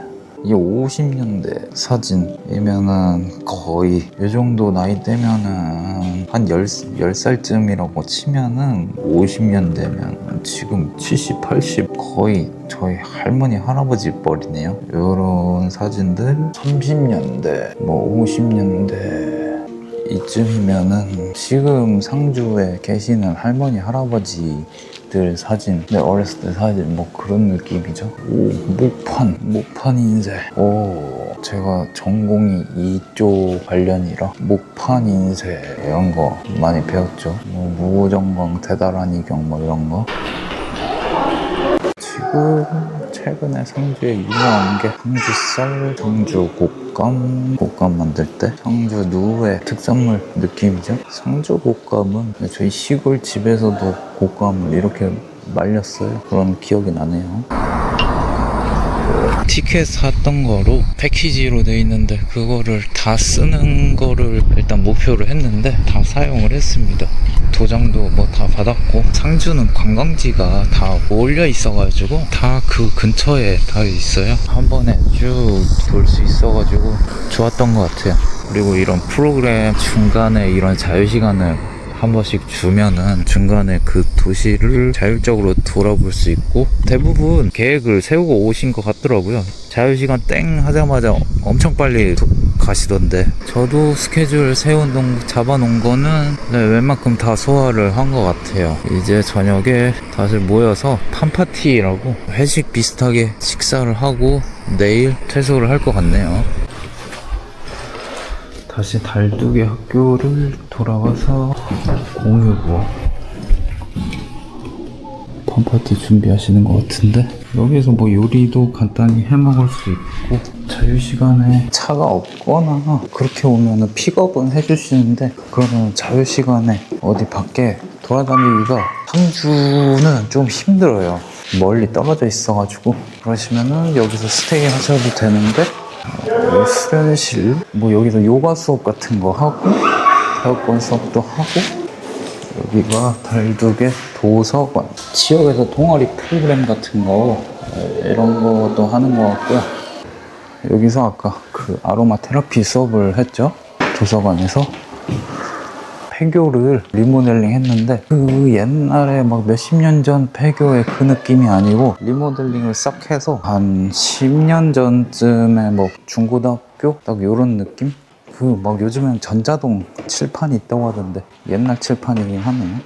이게 50년대 사진이면은 거의 이 정도 나이대면은 한 10살쯤이라고 치면은 50년대면 지금 70, 80 거의 저희 할머니, 할아버지 뻘이네요. 이런 사진들 30년대, 뭐 50년대 이쯤이면은 지금 상주에 계시는 할머니, 할아버지들 사진, 내 어렸을 때 사진 뭐 그런 느낌이죠. 오, 목판 인쇄. 오, 제가 전공이 이쪽 관련이라 목판 인쇄 이런 거 많이 배웠죠. 뭐 무호정광, 대다란이경 뭐 이런 거. 지금 최근에 상주에 유명한 게 상주쌀, 상주 곶감 만들 때 상주 누의 특산물 느낌이죠. 상주 곶감은 저희 시골 집에서도 곶감을 이렇게 말렸어요. 그런 기억이 나네요. 티켓 샀던 거로 패키지로 돼 있는데 그거를 다 쓰는 거를 일단 목표로 했는데 다 사용을 했습니다. 도장도 뭐 다 받았고, 상주는 관광지가 다 몰려 있어가지고 다 그 근처에 다 있어요. 한 번에 쭉 돌 수 있어가지고 좋았던 것 같아요. 그리고 이런 프로그램 중간에 이런 자유시간을 한 번씩 주면은 중간에 그 도시를 자율적으로 돌아볼 수 있고, 대부분 계획을 세우고 오신 것 같더라고요. 자유시간 땡 하자마자 엄청 빨리 가시던데, 저도 스케줄 잡아놓은 거는 웬만큼 다 소화를 한 것 같아요. 이제 저녁에 다들 모여서 팜파티라고 회식 비슷하게 식사를 하고 내일 퇴소를 할 것 같네요. 다시 달두개 학교를 돌아와서 공유부 팜파티 준비하시는 것 같은데, 여기서 뭐 요리도 간단히 해 먹을 수 있고, 자유시간에 차가 없거나 그렇게 오면은 픽업은 해주시는데, 그러면 자유시간에 어디 밖에 돌아다니기가 상주는 좀 힘들어요. 멀리 떨어져 있어가지고. 그러시면은 여기서 스테이 하셔도 되는데, 수련실, 뭐 여기서 요가 수업 같은 거 하고 태권도 수업도 하고, 여기가 달두개 도서관, 지역에서 동아리 프로그램 같은 거 이런 것도 하는 것 같고요. 여기서 아까 그 아로마 테라피 수업을 했죠. 도서관에서 폐교를 리모델링 했는데, 그 옛날에 막 몇십 년 전 폐교의 그 느낌이 아니고 리모델링을 싹 해서 한 10년 전쯤에 뭐 중고등학교 딱 요런 느낌? 그 막 요즘엔 전자동 칠판이 있다고 하던데 옛날 칠판이긴 하네요.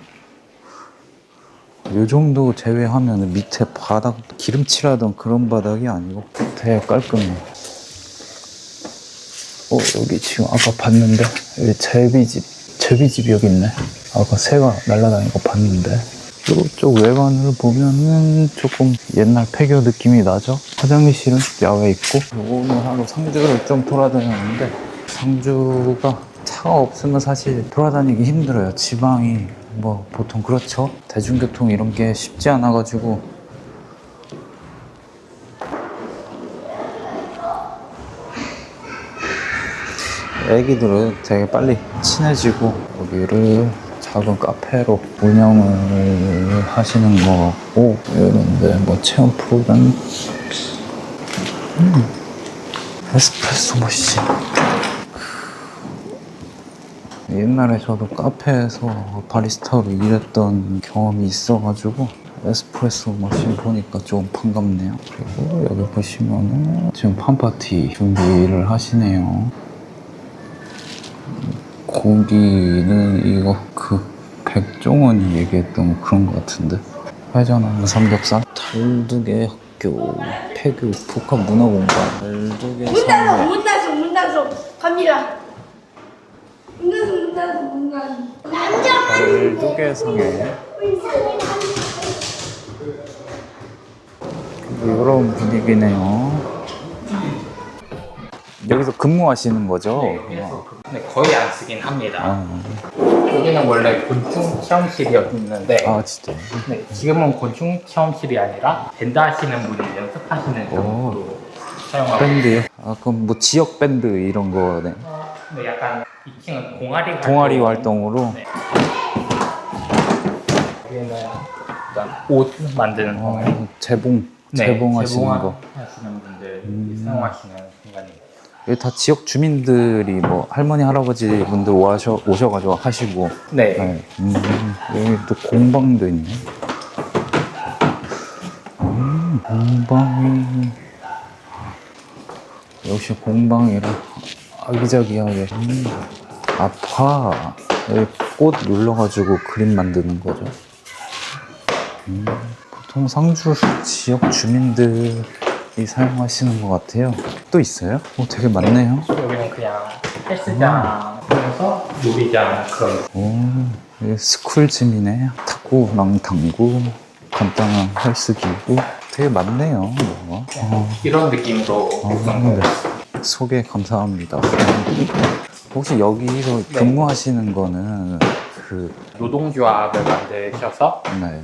요 정도 제외하면 밑에 바닥 기름칠하던 그런 바닥이 아니고 되게 깔끔해요. 여기 지금 아까 봤는데 여기 제비집 여기 있네. 아까 새가 날아다니는 거 봤는데. 이쪽 외관을 보면은 조금 옛날 폐교 느낌이 나죠. 화장실은 야외 있고. 오늘 하루 상주를 좀 돌아다녔는데 상주가 차가 없으면 사실 돌아다니기 힘들어요. 지방이 뭐 보통 그렇죠. 대중교통 이런 게 쉽지 않아 가지고. 애기들은 되게 빨리 친해지고 여기를 작은 카페로 운영을 하시는 거고, 이런데 뭐 체험 프로그램, 에스프레소 머신. 옛날에 저도 카페에서 바리스타로 일했던 경험이 있어가지고 에스프레소 머신 보니까 좀 반갑네요. 그리고 여기 보시면은 지금 팜파티 준비를 하시네요. 고기는 이거 백종원이 얘기했던 그런 것 같은데. 회전하는 삼겹살. 달두개 학교 폐교 복합문화공간. 달두개 상회. 문단속 갑니다. 문단속 달두개 상회. 이런 분위기네요. 여기서 근무하시는 거죠? 네, 거의 안 쓰긴 합니다. 여기는 원래 곤충 체험실이었는데 진짜. 네, 지금은 곤충 체험실이 아니라 밴드 하시는 분이 연습하시는 정도로 사용하고 밴드요? 그럼 뭐 지역 밴드 이런 거네. 네, 약간 2층은 동아리 활동으로. 네. 여기는 일단 옷 만드는 동아리. 재봉하시는 거. 하시는 분들이 사용하시는 공간입니다. 여기 다 지역 주민들이 뭐 할머니 할아버지 분들 오셔가지고 하시고. 네. 여기 또 공방도 있네. 공방이 역시 공방이라 아기자기하게. 아파. 여기 꽃 눌러가지고 그림 만드는 거죠. 보통 상주 지역 주민들이 사용하시는 것 같아요. 또 있어요? 되게 많네요. 여기는 그냥 헬스장 하면서 요리장 그런. 여기 스쿨짐이네. 탁구랑 당구, 간단한 헬스기구. 되게 많네요. 이런 느낌으로 네. 소개 감사합니다. 혹시 여기서 근무하시는 거는 노동조합을 만드셔서 네.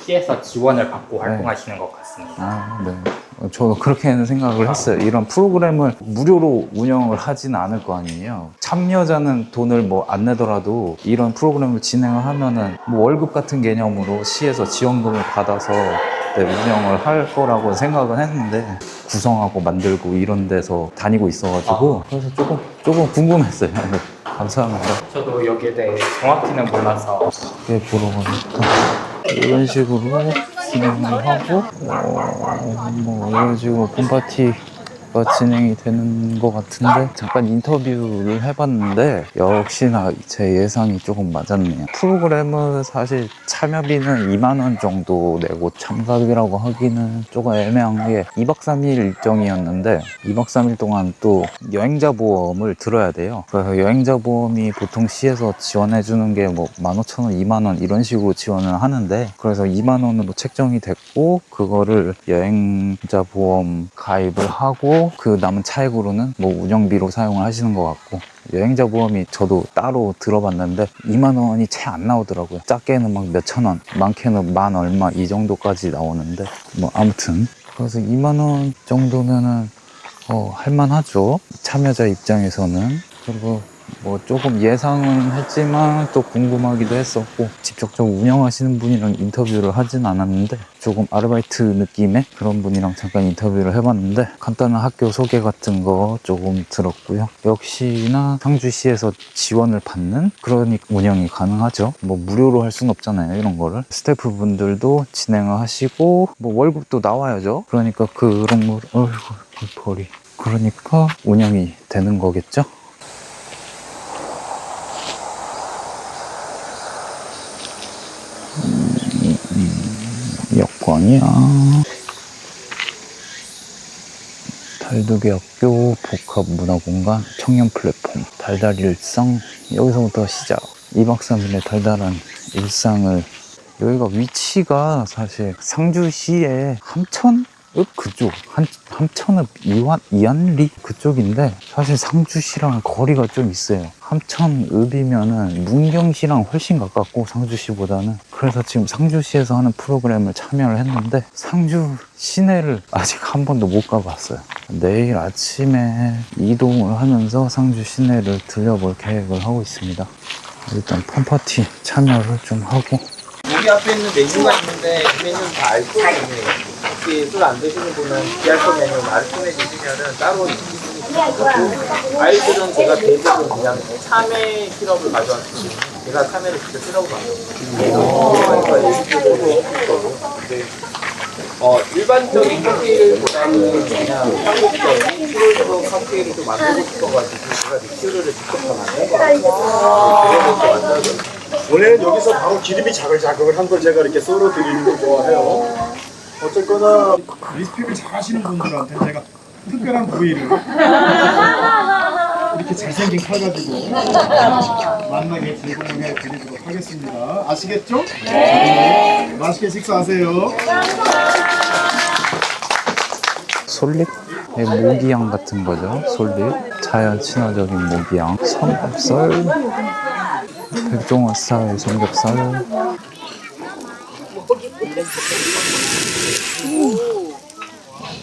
시에서 지원을 받고 활동하시는 것 같습니다. 네. 저도 그렇게는 생각을 했어요. 이런 프로그램을 무료로 운영을 하진 않을 거 아니에요. 참여자는 돈을 뭐 안 내더라도 이런 프로그램을 진행을 하면은 뭐 월급 같은 개념으로 시에서 지원금을 받아서 운영을 할 거라고 생각은 했는데, 구성하고 만들고 이런 데서 다니고 있어가지고 그래서 조금 궁금했어요. 네. 감사합니다. 저도 여기에 대해 정확히는 몰라서 이게 보러 가니까 이런 식으로 진행을 하고 뭐 이런 식으로 홈파티가 진행이 되는 것 같은데, 잠깐 인터뷰를 해봤는데 역시나 제 예상이 조금 맞았네요. 프로그램은 사실 참여비는 2만 원 정도 내고 참가비라고 하기는 조금 애매한 게 2박 3일 일정이었는데 2박 3일 동안 또 여행자 보험을 들어야 돼요. 그래서 여행자 보험이 보통 시에서 지원해주는 게 뭐 15,000원, 2만 원 이런 식으로 지원을 하는데, 그래서 2만 원으로 책정이 됐고 그거를 여행자 보험 가입을 하고 그 남은 차액으로는 뭐 운영비로 사용을 하시는 것 같고, 여행자 보험이 저도 따로 들어봤는데 2만 원이 채 안 나오더라고요. 작게는 막 몇천 원, 많게는 만 얼마 이 정도까지 나오는데 뭐 아무튼 그래서 2만 원 정도면은 할만하죠. 참여자 입장에서는. 그리고 뭐 조금 예상은 했지만 또 궁금하기도 했었고, 직접적으로 운영하시는 분이랑 인터뷰를 하진 않았는데 조금 아르바이트 느낌의 그런 분이랑 잠깐 인터뷰를 해봤는데 간단한 학교 소개 같은 거 조금 들었고요. 역시나 상주시에서 지원을 받는 그런 운영이 가능하죠. 뭐 무료로 할 수는 없잖아요, 이런 거를. 스태프분들도 진행을 하시고 뭐 월급도 나와야죠. 그러니까 그런 거 벌이 그러니까 운영이 되는 거겠죠. 여권이야. 달두기학교 복합문화공간 청년 플랫폼 달달 일상. 여기서부터 시작. 2박 3일의 달달한 일상을. 여기가 위치가 사실 상주시의 함천읍 그쪽, 함천읍 이안리 그쪽인데 사실 상주시랑 거리가 좀 있어요. 함천읍이면은 문경시랑 훨씬 가깝고 상주시보다는. 그래서 지금 상주시에서 하는 프로그램을 참여를 했는데 상주 시내를 아직 한 번도 못 가봤어요. 내일 아침에 이동을 하면서 상주 시내를 들려볼 계획을 하고 있습니다. 일단 펌파티 참여를 좀 하고. 여기 앞에 있는 메뉴가 있는데 그 메뉴는 다 알코올 메뉴예요. 혹시 술 안 드시는 분은 비알코올 메뉴 말씀해 주시면은 따로 있고, 아이들은 제가 대부분 그냥 참외 시럽을 가져왔습니다. 제가 참외를 직접 시럽을 가져왔어요. 일반적인 칵테일보다는 그냥 한국적인 슈로드 칵테일을 좀 만들고 싶어가지고 제가 믹스를 직접 다 만든 거 같아요. 원래는 여기서 바로 기름이 자글자글한 걸 제가 이렇게 썰어 드리는 걸 좋아해요. 어쨌거나 리스펙을 잘 하시는 분들한테 제가 특별한 부위를 이렇게 잘생긴 칼 가지고 만나게 제공을 해드리도록 하겠습니다. 아시겠죠? 네. 맛있게 식사하세요. 솔잎? 모기향 같은 거죠. 솔잎. 자연 친화적인 모기향. 삼겹살. 백종원 스타일 삼겹살.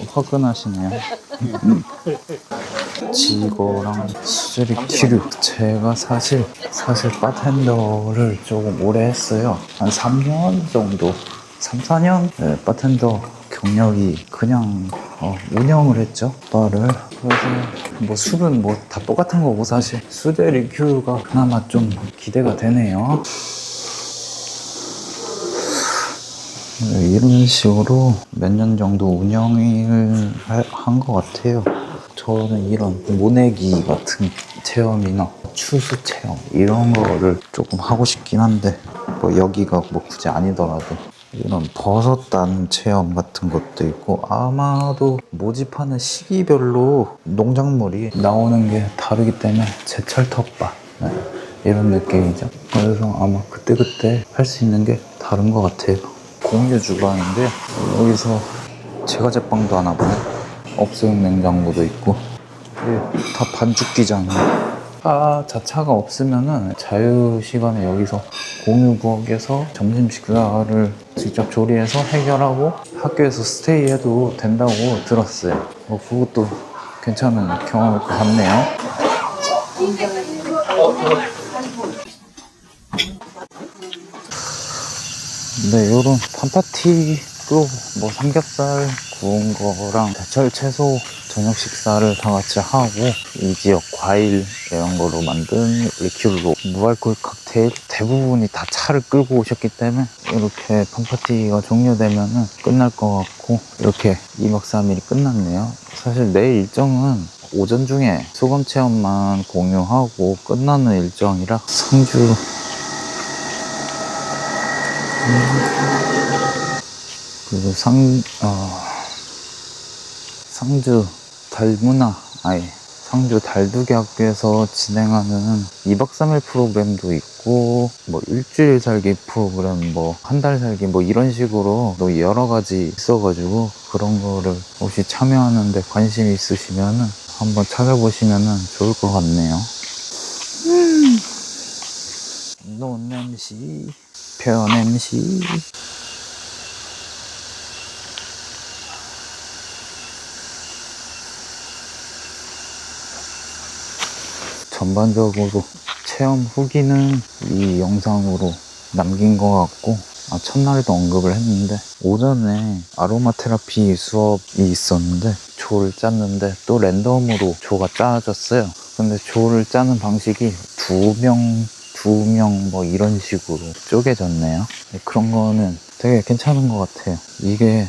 화끈하시네요. 지거랑 수제리 키류. 제가 사실 바텐더를 조금 오래 했어요. 한 3년 정도, 3, 4년? 네, 바텐더 경력이 그냥 운영을 했죠, 바를. 그래서 뭐 술은 뭐 다 똑같은 거고 사실 수제리 큐가 그나마 좀 기대가 되네요. 이런 식으로 몇 년 정도 운영을 한 것 같아요. 저는 이런 모내기 같은 체험이나 추수 체험 이런 거를 조금 하고 싶긴 한데 뭐 여기가 뭐 굳이 아니더라도 이런 버섯 따는 체험 같은 것도 있고, 아마도 모집하는 시기별로 농작물이 나오는 게 다르기 때문에 제철 텃밭, 네, 이런 느낌이죠. 그래서 아마 그때그때 할 수 있는 게 다른 것 같아요. 공유 주방인데 여기서 제과제빵도 하나 보네. 업소용 냉장고도 있고. 다 반죽기잖아요. 자차가 없으면은 자유시간에 여기서 공유 부엌에서 점심 식사를 직접 조리해서 해결하고 학교에서 스테이해도 된다고 들었어요. 그것도 괜찮은 경험일 것 같네요. 네, 요런 팜파티도 뭐 삼겹살 구운 거랑 제철 채소 저녁 식사를 다 같이 하고, 이 지역 과일 이런 거로 만든 리큐르로 무알콜 칵테일, 대부분이 다 차를 끌고 오셨기 때문에 이렇게 팜파티가 종료되면은 끝날 것 같고, 이렇게 2박 3일이 끝났네요. 사실 내일 일정은 오전 중에 수검 체험만 공유하고 끝나는 일정이라 상주 그리고 상주 상주 달두기 학교에서 진행하는 2박 3일 프로그램도 있고, 뭐 일주일 살기 프로그램, 뭐 한 달 살기, 뭐 이런 식으로 또 여러 가지 있어가지고, 그런 거를 혹시 참여하는데 관심이 있으시면은 한번 찾아보시면은 좋을 것 같네요. 논 MC, 편 MC. 전반적으로 체험 후기는 이 영상으로 남긴 것 같고, 첫날에도 언급을 했는데 오전에 아로마 테라피 수업이 있었는데 조를 짰는데 또 랜덤으로 조가 짜졌어요. 근데 조를 짜는 방식이 두 명 뭐 이런 식으로 쪼개졌네요. 그런 거는 되게 괜찮은 것 같아요. 이게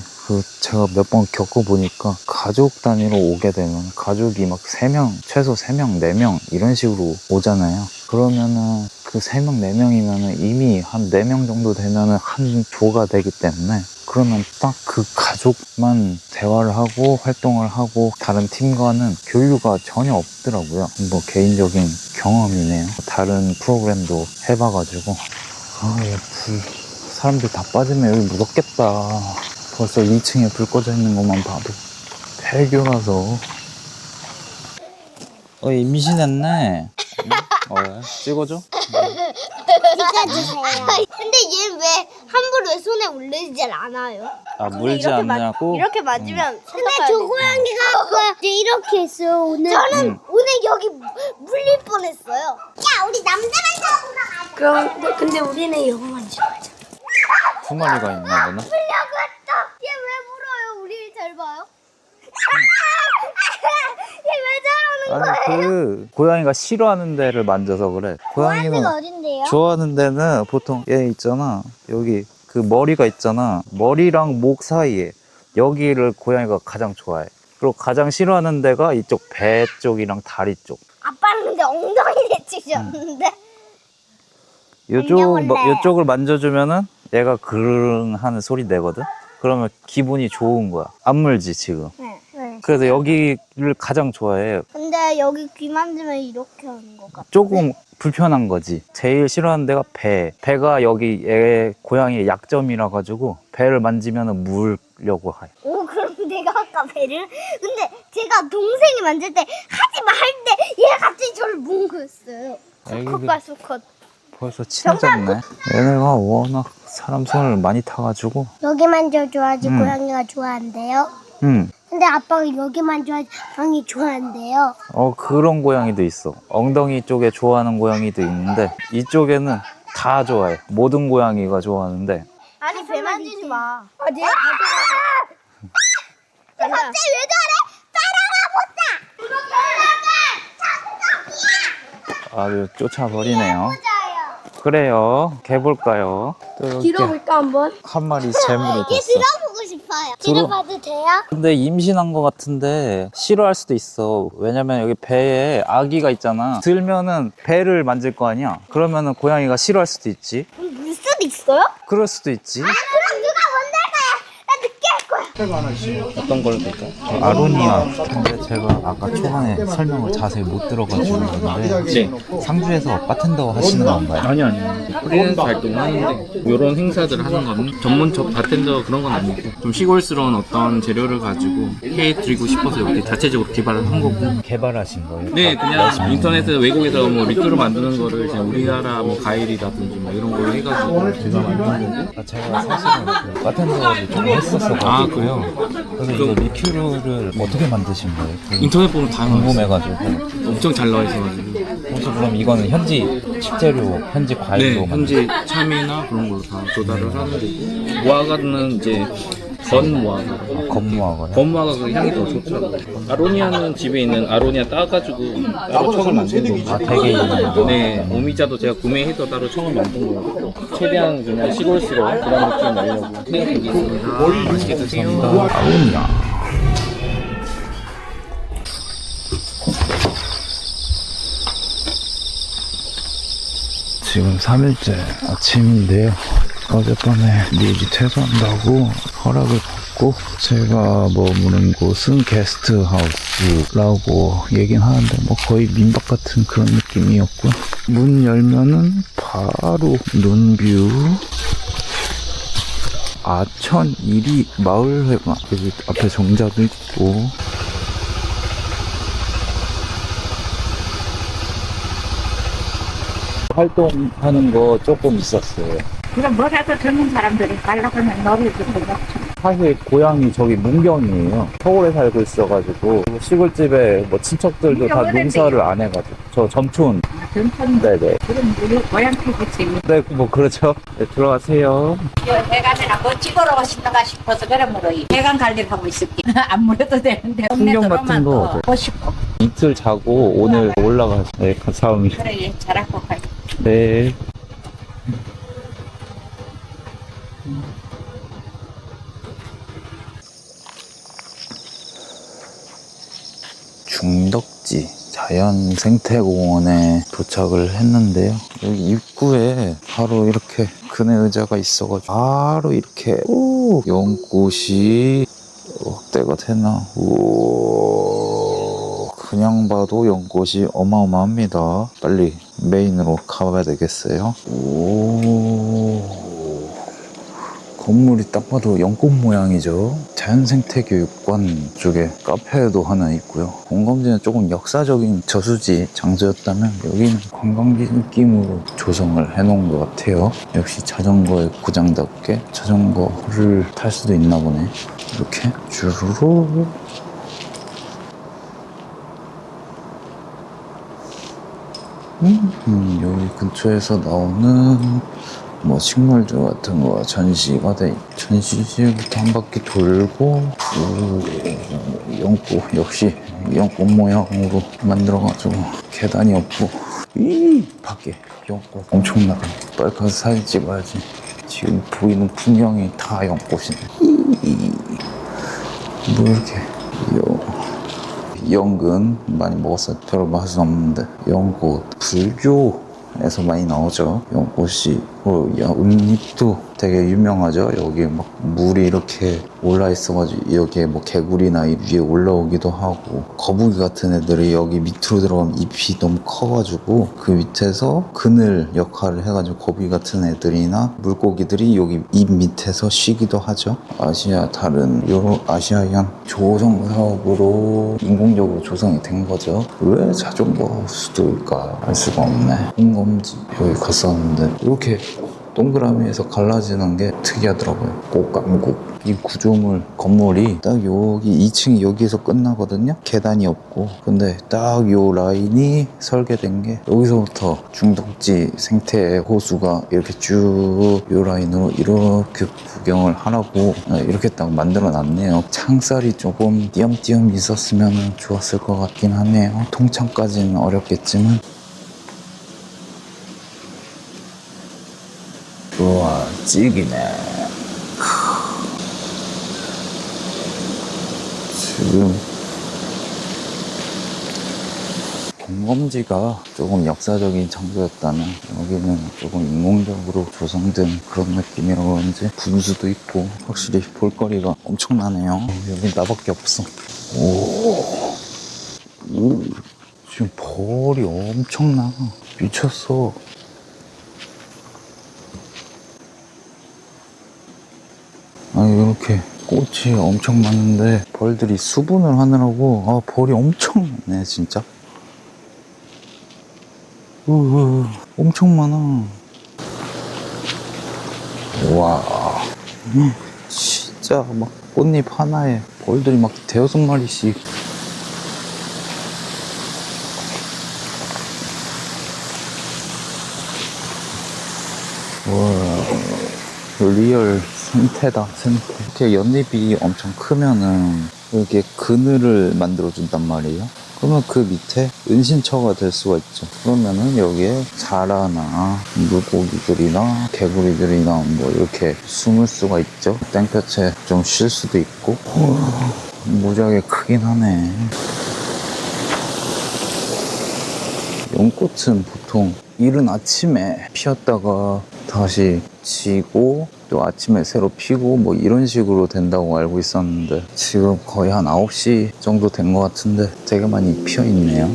제가 몇 번 겪어보니까 가족 단위로 오게 되면 가족이 막 3명, 최소 3명, 4명 이런 식으로 오잖아요. 그러면은 그 3명, 4명이면은 이미 한 4명 정도 되면은 한 조가 되기 때문에 그러면 딱 그 가족만 대화를 하고 활동을 하고 다른 팀과는 교류가 전혀 없더라고요. 뭐 개인적인 경험이네요. 다른 프로그램도 해봐가지고 불 사람들 다 빠지면 여기 무섭겠다. 벌써 2층에 불 꺼져 있는 것만 봐도 폐교라서. 임신했네. 찍어줘? 찍어주세요. 근데 얘 왜 함부로 왜 손에 올리질 않아요? 물지 않냐고? 이렇게 맞으면 근데 저 고양이가 이제 이렇게 했어요 오늘. 저는 오늘 여기 물릴 뻔했어요. 야 우리 남자만 잡으러 가자. 그럼 근데 우리는 이거만 좋아하자. 두 마리가 있나 보나? 물려고 했다. 얘 왜 물어요? 우리 잘 봐요. 얘 왜 저러는 아니 거예요? 그 고양이가 싫어하는 데를 만져서 그래. 고양이는 어딘데요? 좋아하는 데는 보통 얘 있잖아. 여기 그 머리가 있잖아. 머리랑 목 사이에 여기를 고양이가 가장 좋아해. 그리고 가장 싫어하는 데가 이쪽 배 쪽이랑 다리 쪽. 아빠는 근데 엉덩이를 치셨는데. 이쪽을 만져주면은 얘가 그릉 하는 소리 내거든. 그러면 기분이 좋은 거야. 안 물지 지금. 네. 그래서 여기를 가장 좋아해. 근데 여기 귀 만지면 이렇게 하는 것 같아. 조금 불편한 거지. 제일 싫어하는 데가 배. 배가 여기 얘 고양이의 약점이라 가지고 배를 만지면 물려고 해. 오 그럼 내가 아까 배를 근데 제가 동생이 만질 때 하지 마 할 때 얘가 갑자기 저를 문 거였어요. 수컷과 수컷. 벌써 친해졌네. 얘네가 워낙 사람 손을 많이 타가지고. 여기 만져줘야지 고양이가 좋아한대요. 근데 아빠가 여기 만져야지 고양이 좋아한대요. 그런 고양이도 있어. 엉덩이 쪽에 좋아하는 고양이도 있는데 이쪽에는 다 좋아해. 모든 고양이가 좋아하는데. 아니 배 만지지 마. 아니 갑자기 왜 저래? 아주 쫓아버리네요. 그래요. 개볼까요? 또 이렇게 들어볼까 한번? 한 마리 재물이 얘 됐어. 들어보고 싶어요. 들어봐도 돼요? 근데 임신한 것 같은데 싫어할 수도 있어. 왜냐면 여기 배에 아기가 있잖아. 들면은 배를 만질 거 아니야. 그러면은 고양이가 싫어할 수도 있지. 그럼 물 수도 있어요? 그럴 수도 있지. 그럼 누가 먼저 할 거야? 나 늦게 할 거야. 어떤 걸로 될까? 아로니아. 근데 제가 아까 초반에 설명을 자세히 못 들어가지고 그런데 상주에서 바텐더 하시는 건가요? 아니요. 프리랜서 활동을 하는데 이런 행사들 하는 거는 전문적 바텐더 그런 건 아니고 좀 시골스러운 어떤 재료를 가지고 해드리고 싶어서 이렇게 자체적으로 개발을 한 거고. 개발하신 거예요? 네, 그냥 인터넷에 외국에서 뭐 리뷰를 만드는 거를 그냥 우리나라 뭐 과일이라든지 뭐 이런 걸 해가지고 제가 만든 거고. 제가 사실은 그 바텐더를 좀 했었어가지고. 아, 그래요? 그래서 이거 리큐르를 어떻게 만드신 거예요? 인터넷 보면 다 궁금해가지고. 엄청 잘 나와 있어가지고. 혹시 그럼 이거는 현지 식재료, 현지 과일로 네, 현지 참이나 그런 걸로 다 조달을 하는 거고. 무화과는 이제 건무화과. 건무화과요? 건무화과 그 향이 더 좋더라고요. 아로니아는 집에 있는 아로니아 따가지고 따로 청을 만든 거고. 되게 있는 거. 네, 오미자도 제가 구매해서 따로 청을 만든 거고. 최대한 그냥 시골스러운 그런 느낌 내려고 생각하고 있습니다. 맛있게 드세요. 아로니아. 지금 3일째 아침인데요. 어젯밤에 미리 퇴소한다고 허락을 받고 제가 머무는 곳은 게스트하우스라고 얘긴 하는데 뭐 거의 민박 같은 그런 느낌이었고요. 문 열면은 바로 눈뷰. 아천 1위 마을회관. 여기 앞에 정자도 있고. 활동하는 거 조금 있었어요. 그럼 뭐라도 젊은 사람들이 가려고 하면 놀이도 되겠죠. 사실 고향이 저기 문경이에요. 서울에 살고 있어가지고 시골집에 뭐 친척들도 다 농사를 안 해가지고 저 점촌. 젊은 네네. 그럼 우리 고향 피부지. 네, 뭐 그렇죠. 네, 들어가세요. 해가면 뭐 찍으러 가신다가 싶어서 그래 물어요. 해관 관리를 하고 있을게. 안 물어도 되는데. 풍경 같은 거 어때? 보고 싶고. 이틀 자고 오늘 올라가서 네, 감사합니다. 그래 잘하고 가. 네. 중덕지 자연생태공원에 도착을 했는데요. 여기 입구에 바로 이렇게 그네 의자가 있어가지고 바로 이렇게 연꽃이 때가 되나? 우와, 그냥 봐도 연꽃이 어마어마합니다. 빨리 메인으로 가봐야 되겠어요. 건물이 딱 봐도 연꽃 모양이죠. 자연생태교육관 쪽에 카페도 하나 있고요. 본검지는 조금 역사적인 저수지 장소였다면 여기는 관광지 느낌으로 조성을 해놓은 것 같아요. 역시 자전거의 고장답게 자전거를 탈 수도 있나 보네. 이렇게 주르르. 여기 근처에서 나오는 뭐 식물들 같은 거 전시가 돼. 전시실부터 한 바퀴 돌고 연꽃, 역시 연꽃 모양으로 만들어가지고 계단이 없고 밖에 연꽃 엄청나게. 빨리 가서 사진 찍어야지. 지금 보이는 풍경이 다 연꽃이네. 뭐 이렇게 연근 많이 먹었어요. 별로 맛은 없는데. 연꽃 불교에서 많이 나오죠. 연꽃이 은잎도 되게 유명하죠. 여기 막 물이 이렇게 올라 있어가지고 여기에 뭐 개구리나 위에 올라오기도 하고, 거북이 같은 애들이 여기 밑으로 들어가면 잎이 너무 커가지고 그 밑에서 그늘 역할을 해가지고 거북이 같은 애들이나 물고기들이 여기 잎 밑에서 쉬기도 하죠. 아시아 다른 요런 아시아형 조성 사업으로 인공적으로 조성이 된 거죠. 왜 자전거 수도일까 알 수가 없네. 홍검지 여기 갔었는데 이렇게 동그라미에서 갈라지는 게 특이하더라고요. 꽃감국. 이 구조물 건물이 딱 여기 2층이 여기에서 끝나거든요. 계단이 없고. 근데 딱 요 라인이 설계된 게 여기서부터 중독지 생태 호수가 이렇게 쭉 요 라인으로 이렇게 구경을 하라고 이렇게 딱 만들어 놨네요. 창살이 조금 띄엄띄엄 있었으면 좋았을 것 같긴 하네요. 통창까지는 어렵겠지만. 우와, 찌기네. 지금 본검지가 조금 역사적인 장소였다면 여기는 조금 인공적으로 조성된 그런 느낌이라 그런지 분수도 있고 확실히 볼거리가 엄청나네요. 여기 나밖에 없어. 지금 벌이 엄청나. 미쳤어. 이렇게 꽃이 엄청 많은데 벌들이 수분을 하느라고 벌이 엄청 많네 진짜. 엄청 많아. 와, 진짜 막 꽃잎 하나에 벌들이 막 5-6마리씩. 와, 리얼 생태다, 생태. 이렇게 연잎이 엄청 크면은 이렇게 그늘을 만들어준단 말이에요. 그러면 그 밑에 은신처가 될 수가 있죠. 그러면은 여기에 자라나 물고기들이나 개구리들이나 뭐 이렇게 숨을 수가 있죠. 땡볕에 좀 쉴 수도 있고. 무지하게 크긴 하네. 연꽃은 보통 이른 아침에 피었다가 다시 지고 또 아침에 새로 피고 뭐 이런 식으로 된다고 알고 있었는데 지금 거의 한 9시 정도 된 것 같은데 되게 많이 피어 있네요.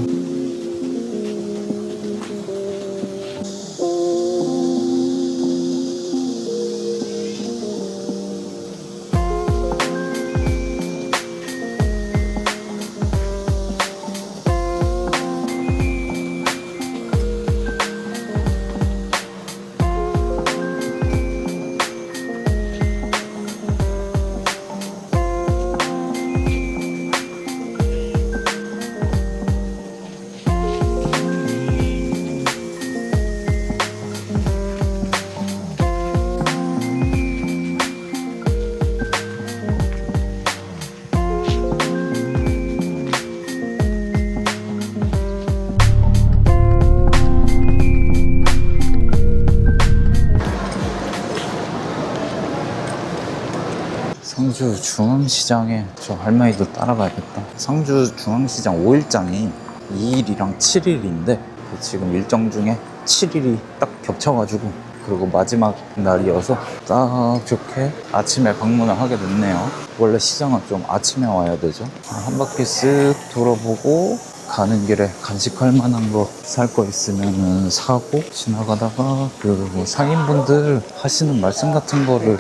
상주 중앙시장에 저 할머니도 따라가야겠다. 상주 중앙시장 5일장이 2일이랑 7일인데 지금 일정 중에 7일이 딱 겹쳐가지고 그리고 마지막 날이어서 딱 좋게 아침에 방문을 하게 됐네요. 원래 시장은 좀 아침에 와야 되죠. 한 바퀴 쓱 돌아보고 가는 길에 간식할 만한 거 살 거 있으면 사고 지나가다가 그 상인분들 하시는 말씀 같은 거를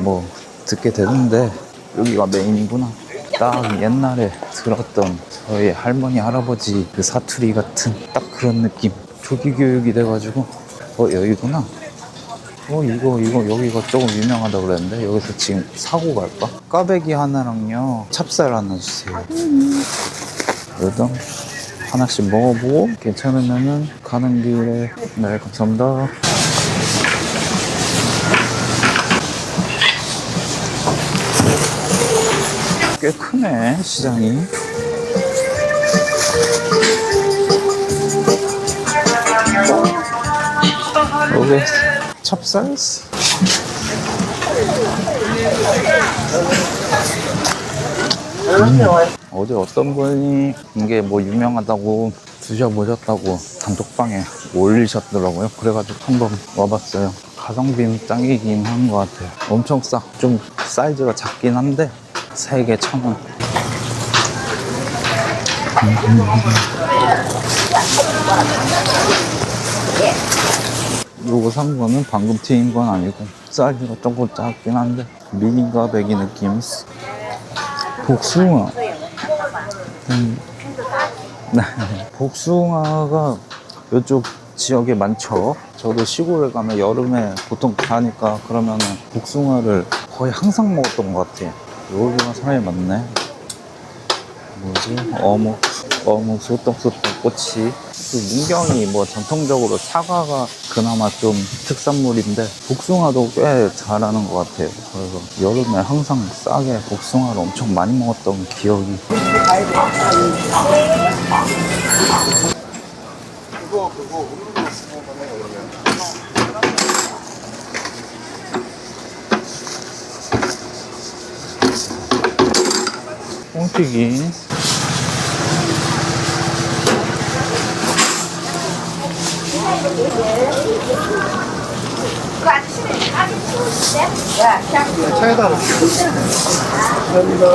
뭐 듣게 되는데 여기가 메인이구나. 딱 옛날에 들었던 저희 할머니 할아버지 그 사투리 같은 딱 그런 느낌. 조기 교육이 돼가지고 여기구나. 이거 여기가 조금 유명하다고 그랬는데 여기서 지금 사고 갈까? 꽈배기 하나랑요 찹쌀 하나 주세요. 일단 하나씩 먹어보고 괜찮으면은 가는 길에. 네, 감사합니다. 꽤 크네 시장이. 여기 찹쌀? 어제 어떤 분이 이게 뭐 유명하다고 드셔보셨다고 단톡방에 올리셨더라고요. 그래가지고 한번 와봤어요. 가성비는 짱이긴 한 것 같아요. 엄청 싸. 좀 사이즈가 작긴 한데 3개 1,000원. 요거 산 거는 방금 튀긴 건 아니고 사이즈가 조금 작긴 한데 미니 꽈배기 느낌. 복숭아. 복숭아가 이쪽 지역에 많죠. 저도 시골에 가면 여름에 보통 가니까 그러면은 복숭아를 거의 항상 먹었던 것 같아요. 여기가 사람이 많네. 뭐지? 어묵 소떡소떡 꼬치. 그 문경이 뭐 전통적으로 사과가 그나마 좀 특산물인데 복숭아도 꽤 잘하는 것 같아요. 그래서 여름에 항상 싸게 복숭아를 엄청 많이 먹었던 기억이. 꽁튀기. 차에다 놓을게요. 감사합니다.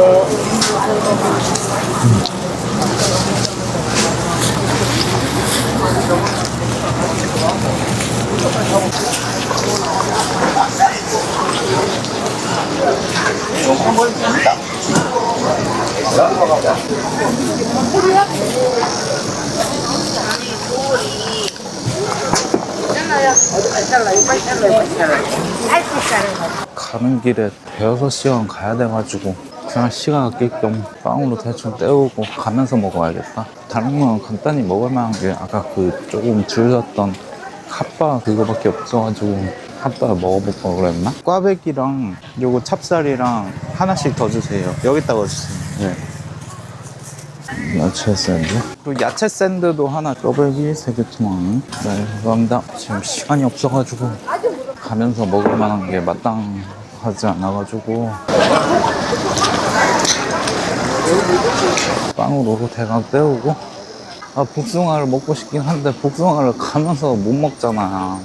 가는 길에 대여섯 시간 가야 돼가지고 그냥 시간 아낄 겸 빵으로 대충 때우고 가면서 먹어야겠다. 다른 건 간단히 먹을 만한 게 아까 그 조금 줄 섰던 핫바 그거밖에 없어가지고 핫바 먹어볼 걸 그랬나? 꽈배기랑 요거 찹쌀이랑 하나씩 더 주세요. 여기다가 주세요. 네. 야채 샌드. 그리고 야채 샌드도 하나. 꽈배기 3개 투망. 네, 감사합니다. 지금 시간이 없어가지고 가면서 먹을 만한 게 마땅하지 않아가지고 빵으로 대강 때우고. 복숭아를 먹고 싶긴 한데 복숭아를 가면서 못 먹잖아.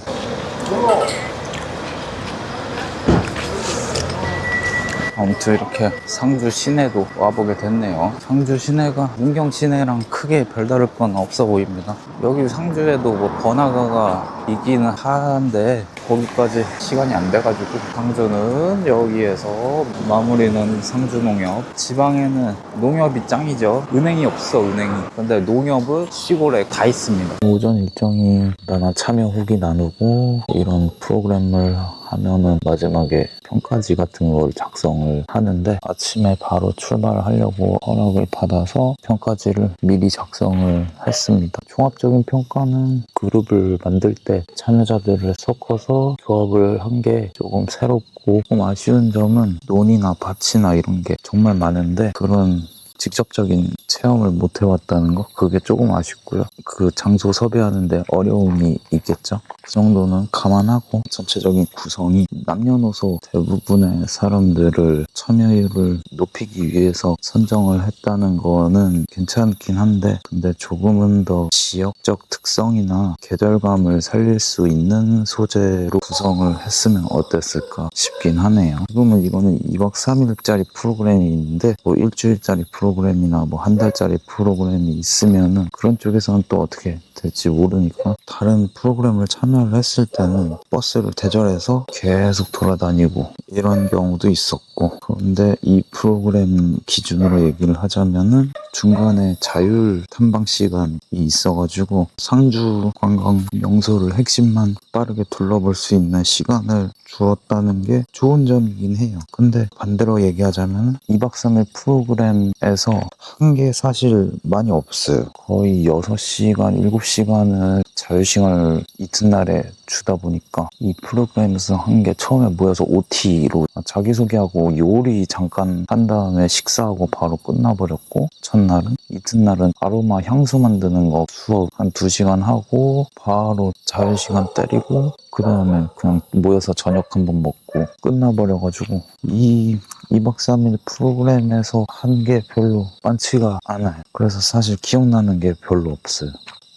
아무튼 이렇게 상주 시내도 와보게 됐네요. 상주 시내가 문경 시내랑 크게 별다를 건 없어 보입니다. 여기 상주에도 뭐 번화가가 있기는 한데 거기까지 시간이 안 돼가지고 상주는 여기에서 마무리는 상주농협. 지방에는 농협이 짱이죠. 은행이 없어, 은행이. 근데 농협은 시골에 다 있습니다. 오전 일정이 나나 참여 후기 나누고 이런 프로그램을 하면은 마지막에 평가지 같은 걸 작성을 하는데 아침에 바로 출발을 하려고 허락을 받아서 평가지를 미리 작성을 했습니다. 종합적인 평가는 그룹을 만들 때 참여자들을 섞어서 조합을 한 게 조금 새롭고 조금 아쉬운 점은 논이나 밭이나 이런 게 정말 많은데 그런 직접적인 체험을 못 해왔다는 거, 그게 조금 아쉽고요. 그 장소 섭외하는데 어려움이 있겠죠. 그 정도는 감안하고 전체적인 구성이 남녀노소 대부분의 사람들을 참여율을 높이기 위해서 선정을 했다는 거는 괜찮긴 한데, 근데 조금은 더 지역적 특성이나 계절감을 살릴 수 있는 소재로 구성을 했으면 어땠을까 싶긴 하네요. 지금은 이거는 2박 3일짜리 프로그램이 있는데, 뭐 일주일짜리 프로그램이나 뭐 한 달짜리 프로그램이 있으면은 그런 쪽에서는 또 어떻게 될지 모르니까, 다른 프로그램을 참여를 했을 때는 버스를 대절해서 계속 돌아다니고 이런 경우도 있었고, 그런데 이 프로그램 기준으로 얘기를 하자면은 중간에 자율 탐방 시간이 있어가지고 상주 관광 명소를 핵심만 빠르게 둘러볼 수 있는 시간을 주었다는 게 좋은 점이긴 해요. 근데 반대로 얘기하자면 2박 3일 프로그램에서 한 게 사실 많이 없어요. 거의 6시간, 7시간을 자유시간을 이튿날에 주다 보니까 이 프로그램에서 한 게 처음에 모여서 OT로 자기소개하고 요리 잠깐 한 다음에 식사하고 바로 끝나버렸고, 첫날은, 이튿날은 아로마 향수 만드는 거 수업 한 2시간 하고 바로 자유시간 때리고 그 다음에 그냥 모여서 저녁 한번 먹고 끝나버려가지고, 이 2박 3일 프로그램에서 한 게 별로 많지가 않아요. 그래서 사실 기억나는 게 별로 없어요.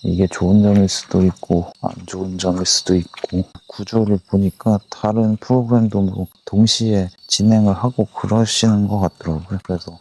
이게 좋은 점일 수도 있고 안 좋은 점일 수도 있고, 구조를 보니까 다른 프로그램도 뭐 동시에 진행을 하고 그러시는 것 같더라고요. 그래서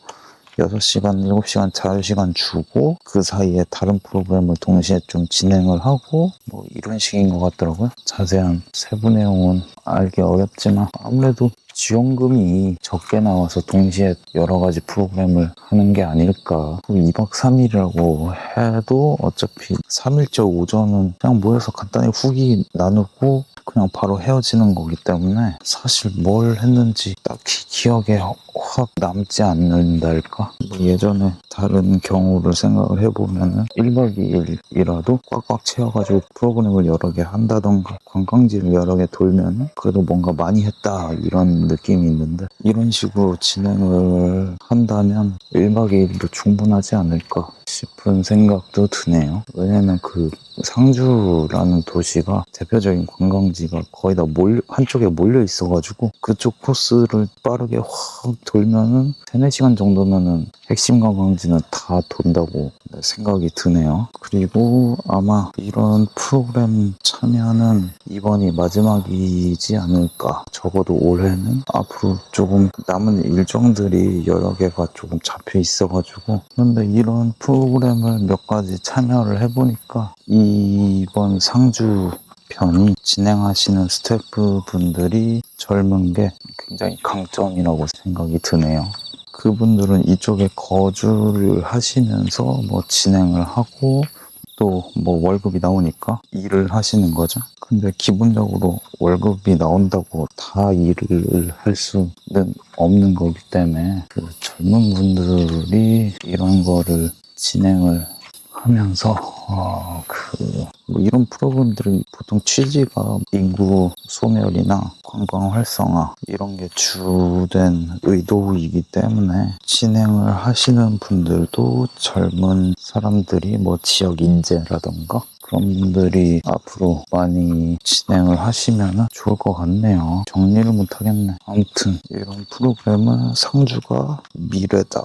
6시간, 7시간 자유시간 주고 그 사이에 다른 프로그램을 동시에 좀 진행을 하고 뭐 이런 식인 것 같더라고요. 자세한 세부 내용은 알기 어렵지만 아무래도 지원금이 적게 나와서 동시에 여러 가지 프로그램을 하는 게 아닐까. 2박 3일이라고 해도 어차피 3일째 오전은 그냥 모여서 간단히 후기 나누고 그냥 바로 헤어지는 거기 때문에 사실 뭘 했는지 딱히 기억에 확 남지 않는달까? 예전에 다른 경우를 생각을 해보면은 1박 2일이라도 꽉꽉 채워가지고 프로그램을 여러 개 한다던가 관광지를 여러 개 돌면 그래도 뭔가 많이 했다 이런 느낌이 있는데, 이런 식으로 진행을 한다면 1박 2일도 충분하지 않을까 싶은 생각도 드네요. 왜냐면 그 상주라는 도시가 대표적인 관광지가 거의 다 한쪽에 몰려 있어가지고 그쪽 코스를 빠르게 확 돌면은 3-4시간 정도면은 핵심 관광지는 다 돈다고 생각이 드네요. 그리고 아마 이런 프로그램 참여는 이번이 마지막이지 않을까. 적어도 올해는 앞으로 조금 남은 일정들이 여러 개가 조금 잡혀 있어가지고, 그런데 이런 프로그램을 몇 가지 참여를 해보니까 이번 상주 편이 진행하시는 스태프분들이 젊은 게 굉장히 강점이라고 생각이 드네요. 그분들은 이쪽에 거주를 하시면서 뭐 진행을 하고 또 뭐 월급이 나오니까 일을 하시는 거죠. 근데 기본적으로 월급이 나온다고 다 일을 할 수는 없는 거기 때문에 그 젊은 분들이 이런 거를 진행을 하면서 뭐 이런 프로그램들이 보통 취지가 인구 소멸이나 관광 활성화 이런 게 주된 의도이기 때문에 진행을 하시는 분들도 젊은 사람들이 뭐 지역 인재라던가 그런 분들이 앞으로 많이 진행을 하시면 좋을 것 같네요. 정리를 못 하겠네. 아무튼 이런 프로그램은 상주가 미래다.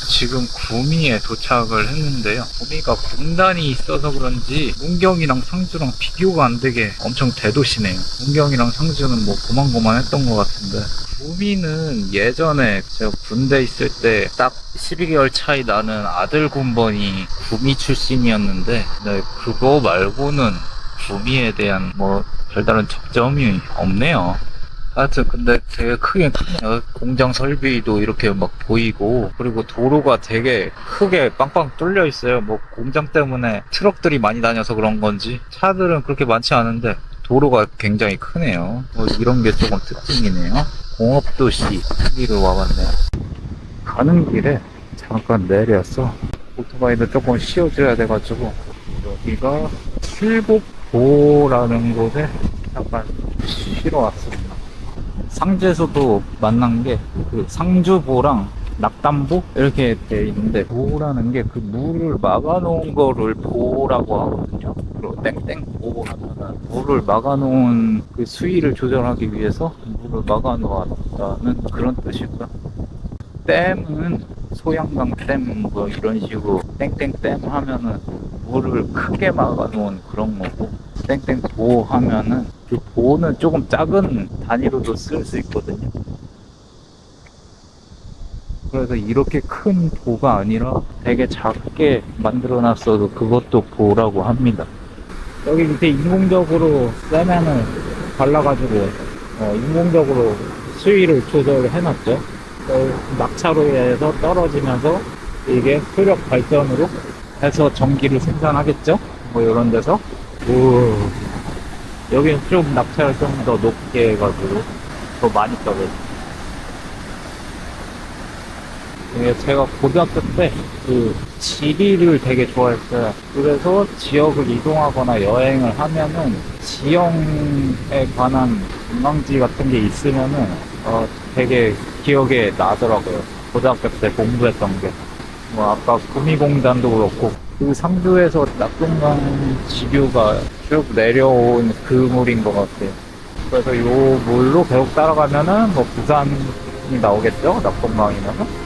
지금 구미에 도착을 했는데요. 구미가 공단이 있어서 그런지 문경이랑 상주랑 비교가 안 되게 엄청 대도시네요. 문경이랑 상주는 뭐 고만고만했던 것 같은데, 구미는 예전에 제가 군대 있을 때 딱 12개월 차이 나는 아들 군번이 구미 출신이었는데, 근데 그거 말고는 구미에 대한 뭐 별다른 적점이 없네요. 하여튼 근데 되게 크긴 크네요. 공장 설비도 이렇게 막 보이고, 그리고 도로가 되게 크게 빵빵 뚫려 있어요. 뭐 공장 때문에 트럭들이 많이 다녀서 그런 건지 차들은 그렇게 많지 않은데 도로가 굉장히 크네요. 뭐 이런 게 조금 특징이네요. 공업도시 여기로 와봤네요. 가는 길에 잠깐 내려서 오토바이도 조금 씌워줘야 돼가지고 여기가 칠곡보라는 곳에 잠깐 쉬러 왔습니다. 상주에서도 만난 게 그 상주보랑 낙담보 이렇게 돼 있는데, 보라는 게 그 물을 막아놓은 거를 보라고 하거든요. 그리고 땡땡보 하면은 물을 막아놓은 그 수위를 조절하기 위해서 물을 막아놓았다는 그런 뜻이고요. 댐은 소양강 댐 뭐 이런 식으로 땡땡댐 하면은 물을 크게 막아놓은 그런 거고, 땡땡보 하면은 그 보는 조금 작은 단위로도 쓸 수 있거든요. 그래서 이렇게 큰 보가 아니라 되게 작게 만들어 놨어도 그것도 보라고 합니다. 여기 밑에 인공적으로 세면을 발라가지고 인공적으로 수위를 조절을 해놨죠. 낙차로에서 떨어지면서 이게 수력 발전으로 해서 전기를 생산하겠죠. 뭐 이런 데서. 여기는 좀 낙차를 좀 더 높게 해가지고 더 많이 떨어져. 제가 고등학교 때 그 지리를 되게 좋아했어요. 그래서 지역을 이동하거나 여행을 하면은 지형에 관한 관광지 같은 게 있으면은 되게 기억에 나더라고요. 고등학교 때 공부했던 게. 뭐 아까 구미공단도 그렇고, 그 상주에서 낙동강 지류가 쭉 내려온 그 물인 것 같아요. 그래서 요 물로 계속 따라가면은 뭐 부산이 나오겠죠? 낙동강이면은.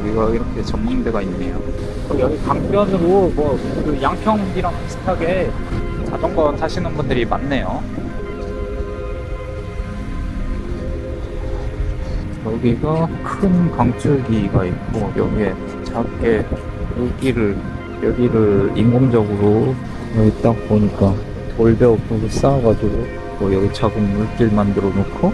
여기가 이렇게 전망대가 있네요. 여기 강변으로 그 양평이랑 비슷하게 자전거 타시는 분들이 많네요. 여기가 큰 강줄기가 있고, 여기에 작게 여기를 인공적으로 여기 딱 보니까 돌배옥으로 쌓아가지고 여기 작은 물길 만들어 놓고,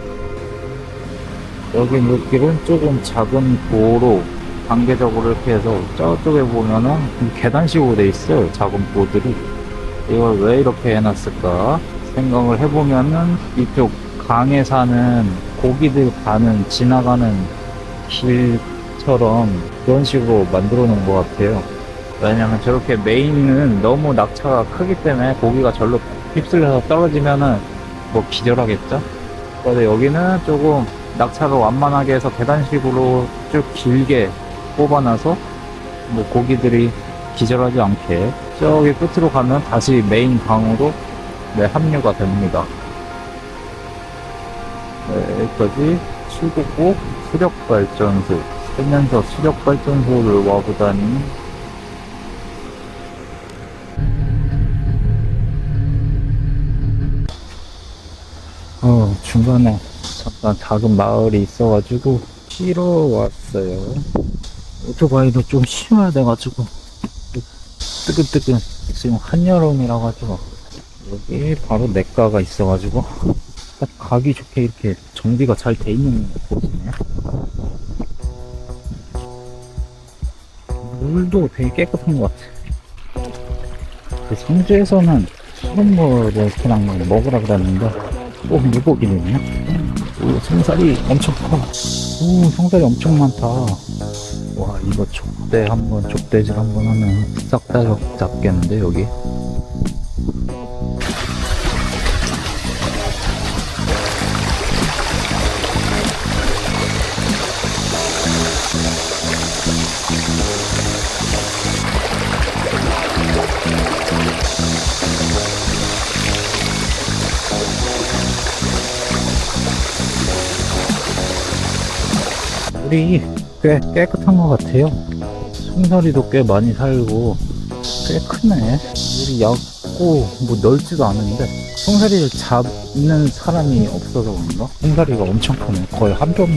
여기 물길은 조금 작은 도로 단계적으로 이렇게 해서 저쪽에 보면은 계단식으로 돼 있어요. 작은 보들이. 이걸 왜 이렇게 해놨을까 생각을 해보면은 이쪽 강에 사는 고기들 지나가는 길처럼 그런 식으로 만들어 놓은 것 같아요. 왜냐면 저렇게 메인은 너무 낙차가 크기 때문에 고기가 절로 휩쓸려서 떨어지면은 뭐 기절하겠죠? 그런데 여기는 조금 낙차를 완만하게 해서 계단식으로 쭉 길게 뽑아놔서 뭐 고기들이 기절하지 않게 저기 끝으로 가면 다시 메인 강으로 합류가 됩니다. 여기까지 출국구 수력발전소, 쓰면서 수력발전소를 와보다니. 중간에 잠깐 작은 마을이 있어가지고 쉬러 왔어요. 오토바이도 좀 쉬어야 돼가지고 뜨끈뜨끈. 지금 한여름이라 가지고. 여기 바로 냇가가 있어가지고 딱 가기 좋게 이렇게 정비가 잘 돼 있는 곳이네요. 물도 되게 깨끗한 것 같아요. 그 상주에서는 수돗 물을 그냥 먹으라 그랬는데 꼭 물고기네요. 오, 송사리 엄청 커. 오, 송사리 엄청 많다. 와, 이거 족대질 한번 하면 싹 다 잡겠는데, 여기? 물이 꽤 깨끗한 것 같아요. 송사리도 꽤 많이 살고 꽤 크네. 물이 얇고 뭐 넓지도 않은데 송사리를 잡는 사람이 없어서 그런가? 송사리가 엄청 크네. 거의 한 뼘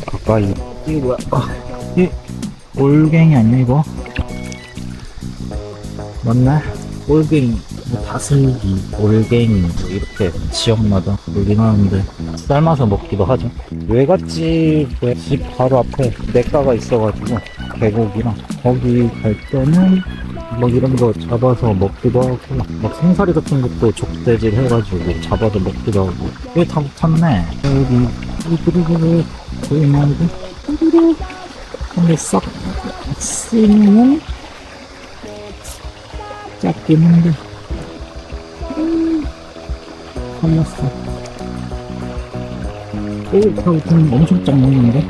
가까이. 이게 뭐야? 이 올갱이 아니야 이거? 맞나? 올갱이, 뭐 다슬기, 올갱이 뭐 이렇게 지역마다 놀긴 하는데 삶아서 먹기도 하죠. 외갓집에 집 바로 앞에 냇가가 있어가지고 계곡이랑 거기 갈 때는 막 이런 거 잡아서 먹기도 하고, 막 생사리 같은 것도 족대질 해가지고 잡아서 먹기도 하고. 여기 다 붙었네. 여기 그리고 보이면 근데 싹 쓰면은 작긴 한데 끝났어. 이렇게부터는 엄청 작는데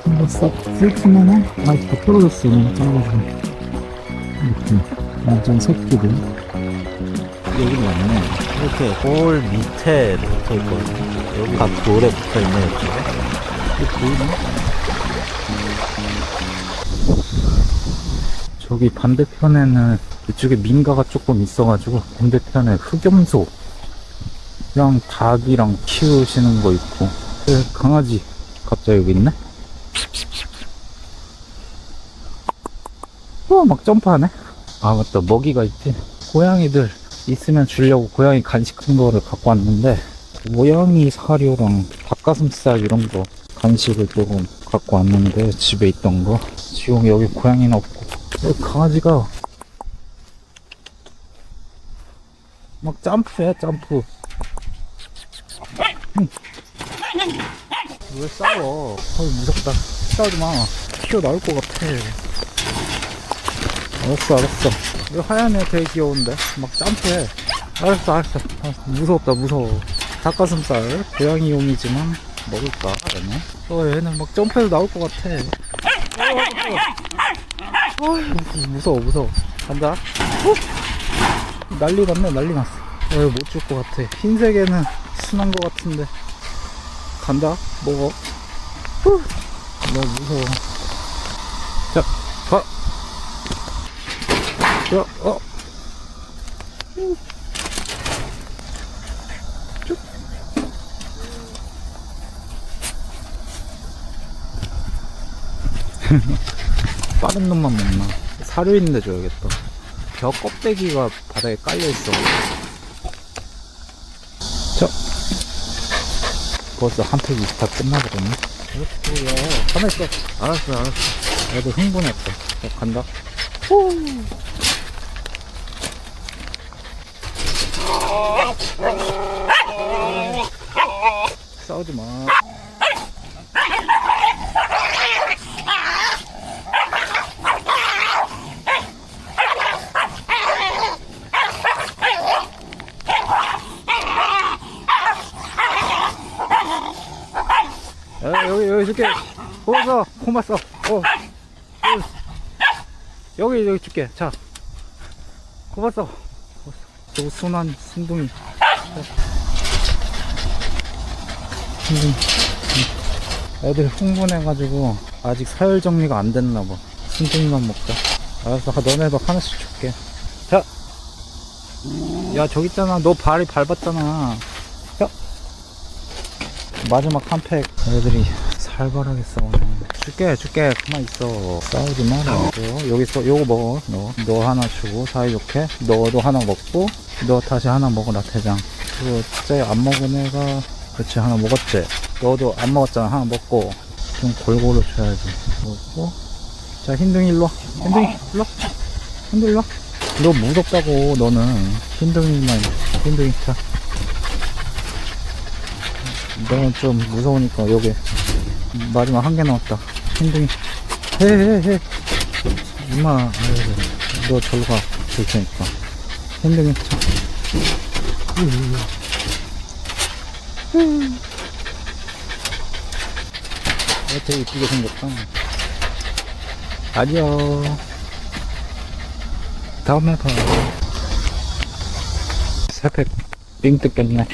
한번 싹 훑으면은 다 떨어졌어. 너무 작아서 이렇게 완전 새끼들. 여기 맞네. 이렇게 골 밑에 붙어 있거든요. 여기 다 돌에 붙어 있네. 이쪽에 보이네? 저기 반대편에는 이쪽에 민가가 조금 있어가지고 반대편에 흑염소 랑 닭이랑 키우시는 거 있고 강아지 갑자기 여기 있네? 막 점프하네? 아 맞다, 먹이가 있지. 고양이들 있으면 주려고 고양이 간식 같은 거를 갖고 왔는데 고양이 사료랑 닭가슴살 이런 거 간식을 조금 갖고 왔는데 집에 있던 거 지금 여기 고양이는 없고 여기 강아지가 막 점프해. 점프. 왜 싸워? 무섭다. 싸우지마. 튀어나올 것 같아. 알았어. 이 하얀 애 되게 귀여운데 막 점프해. 알았어. 무섭다. 무서워. 닭가슴살 고양이용이지만 먹을까 얘네? 얘는 막 점프해서 나올 것 같아. 무서워. 간다. 난리 났어. 못 줄 것 같아. 흰색에는 순한 것 같은데. 간다. 먹어. 너무 무서워. 자, 가. 쭉. 빠른 놈만 먹나? 사료 있는데 줘야겠다. 벼 껍데기가 바닥에 깔려있어. 벌써 한 팩이 다 끝나버렸네. 가만히 있어. 알았어. 나도 흥분했어. 간다. 싸우지 마. 여기 줄게. 고맙어. 여기 줄게. 자, 고맙어. 저거 순한 순둥이. 애들 흥분해가지고 아직 서열 정리가 안 됐나봐. 순둥이만 먹자. 알았어. 너네도 하나씩 줄게. 자, 야 저기 있잖아. 너 발이 밟았잖아. 자, 마지막 한 팩. 애들이 살벌하게 싸우네. 줄게. 가만 있어. 싸우지 마라. 여기 있어. 요거 먹어. 너 하나 주고 사이좋게. 너도 하나 먹고 너 다시 하나 먹어라. 대장. 그거 진짜 안 먹은 애가 그렇지 하나 먹었지. 너도 안 먹었잖아. 하나 먹고 좀 골고루 줘야지. 먹고. 자, 흰둥이 일로와. 흰둥이 일로와. 너 무섭다고. 너는 흰둥이만. 흰둥이. 자, 너는 좀 무서우니까 여기 마지막 한 개 나왔다. 흰둥이. 해. 임마. 너 절로 가. 줄 테니까. 흰둥이. 자. 되게 이쁘게 생겼다. 안녕. 다음에 봐. 새벽 삥 뜯겠네.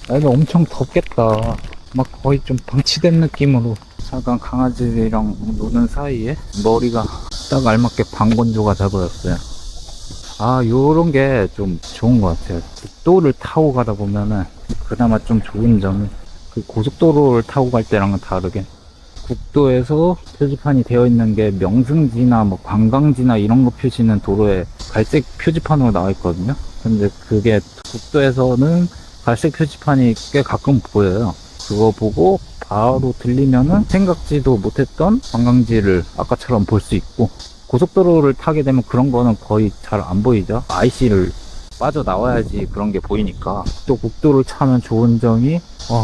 애들 엄청 덥겠다. 막 거의 좀 방치된 느낌으로. 잠깐 강아지랑 노는 사이에 머리가 딱 알맞게 방건조가 돼버렸어요. 요런 게 좀 좋은 것 같아요. 국도를 타고 가다 보면은 그나마 좀 좋은 점은 그 고속도로를 타고 갈 때랑은 다르게 국도에서 표지판이 되어 있는 게 명승지나 뭐 관광지나 이런 거 표시는 도로에 갈색 표지판으로 나와 있거든요. 근데 그게 국도에서는 갈색 표지판이 꽤 가끔 보여요. 그거 보고 바로 들리면은 생각지도 못했던 관광지를 아까처럼 볼 수 있고, 고속도로를 타게 되면 그런 거는 거의 잘 안 보이죠. IC를 빠져나와야지 그런 게 보이니까. 또 국도를 타면 좋은 점이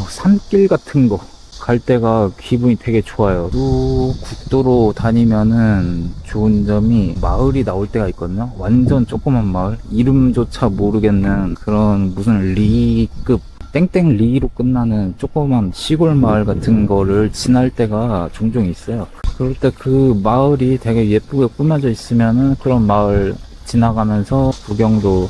산길 같은 거 갈 때가 기분이 되게 좋아요. 또 국도로 다니면은 좋은 점이 마을이 나올 때가 있거든요. 완전 조그만 마을, 이름조차 모르겠는 그런 무슨 리급 땡땡 리로 끝나는 조그만 시골 마을 같은 거를 지날 때가 종종 있어요. 그럴 때 그 마을이 되게 예쁘게 꾸며져 있으면은 그런 마을 지나가면서 구경도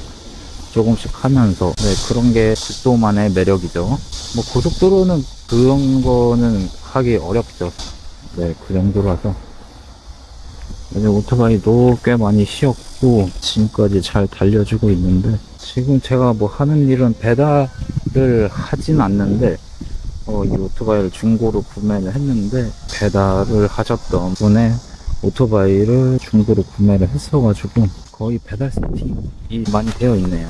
조금씩 하면서, 네, 그런 게 국도만의 매력이죠. 뭐 고속도로는 그런 거는 하기 어렵죠. 네, 그 정도라서. 이제 오토바이도 꽤 많이 쉬었고 지금까지 잘 달려주고 있는데, 지금 제가 뭐 하는 일은 배달을 하진 않는데 이 오토바이를 중고로 구매를 했는데, 배달을 하셨던 분의 오토바이를 중고로 구매를 했어가지고 거의 배달 세팅이 많이 되어 있네요.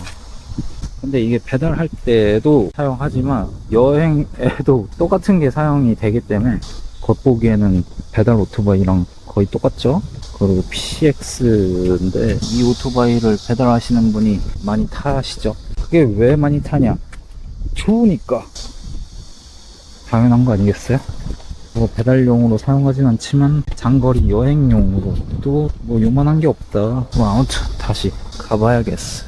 근데 이게 배달할 때도 사용하지만 여행에도 똑같은 게 사용이 되기 때문에 겉보기에는 배달 오토바이랑 거의 똑같죠. 그리고 PX인데 이 오토바이를 배달하시는 분이 많이 타시죠. 그게 왜 많이 타냐? 추우니까. 당연한 거 아니겠어요? 뭐 배달용으로 사용하진 않지만 장거리 여행용으로 또 뭐 요만한 게 없다. 뭐 아무튼 다시 가봐야겠어.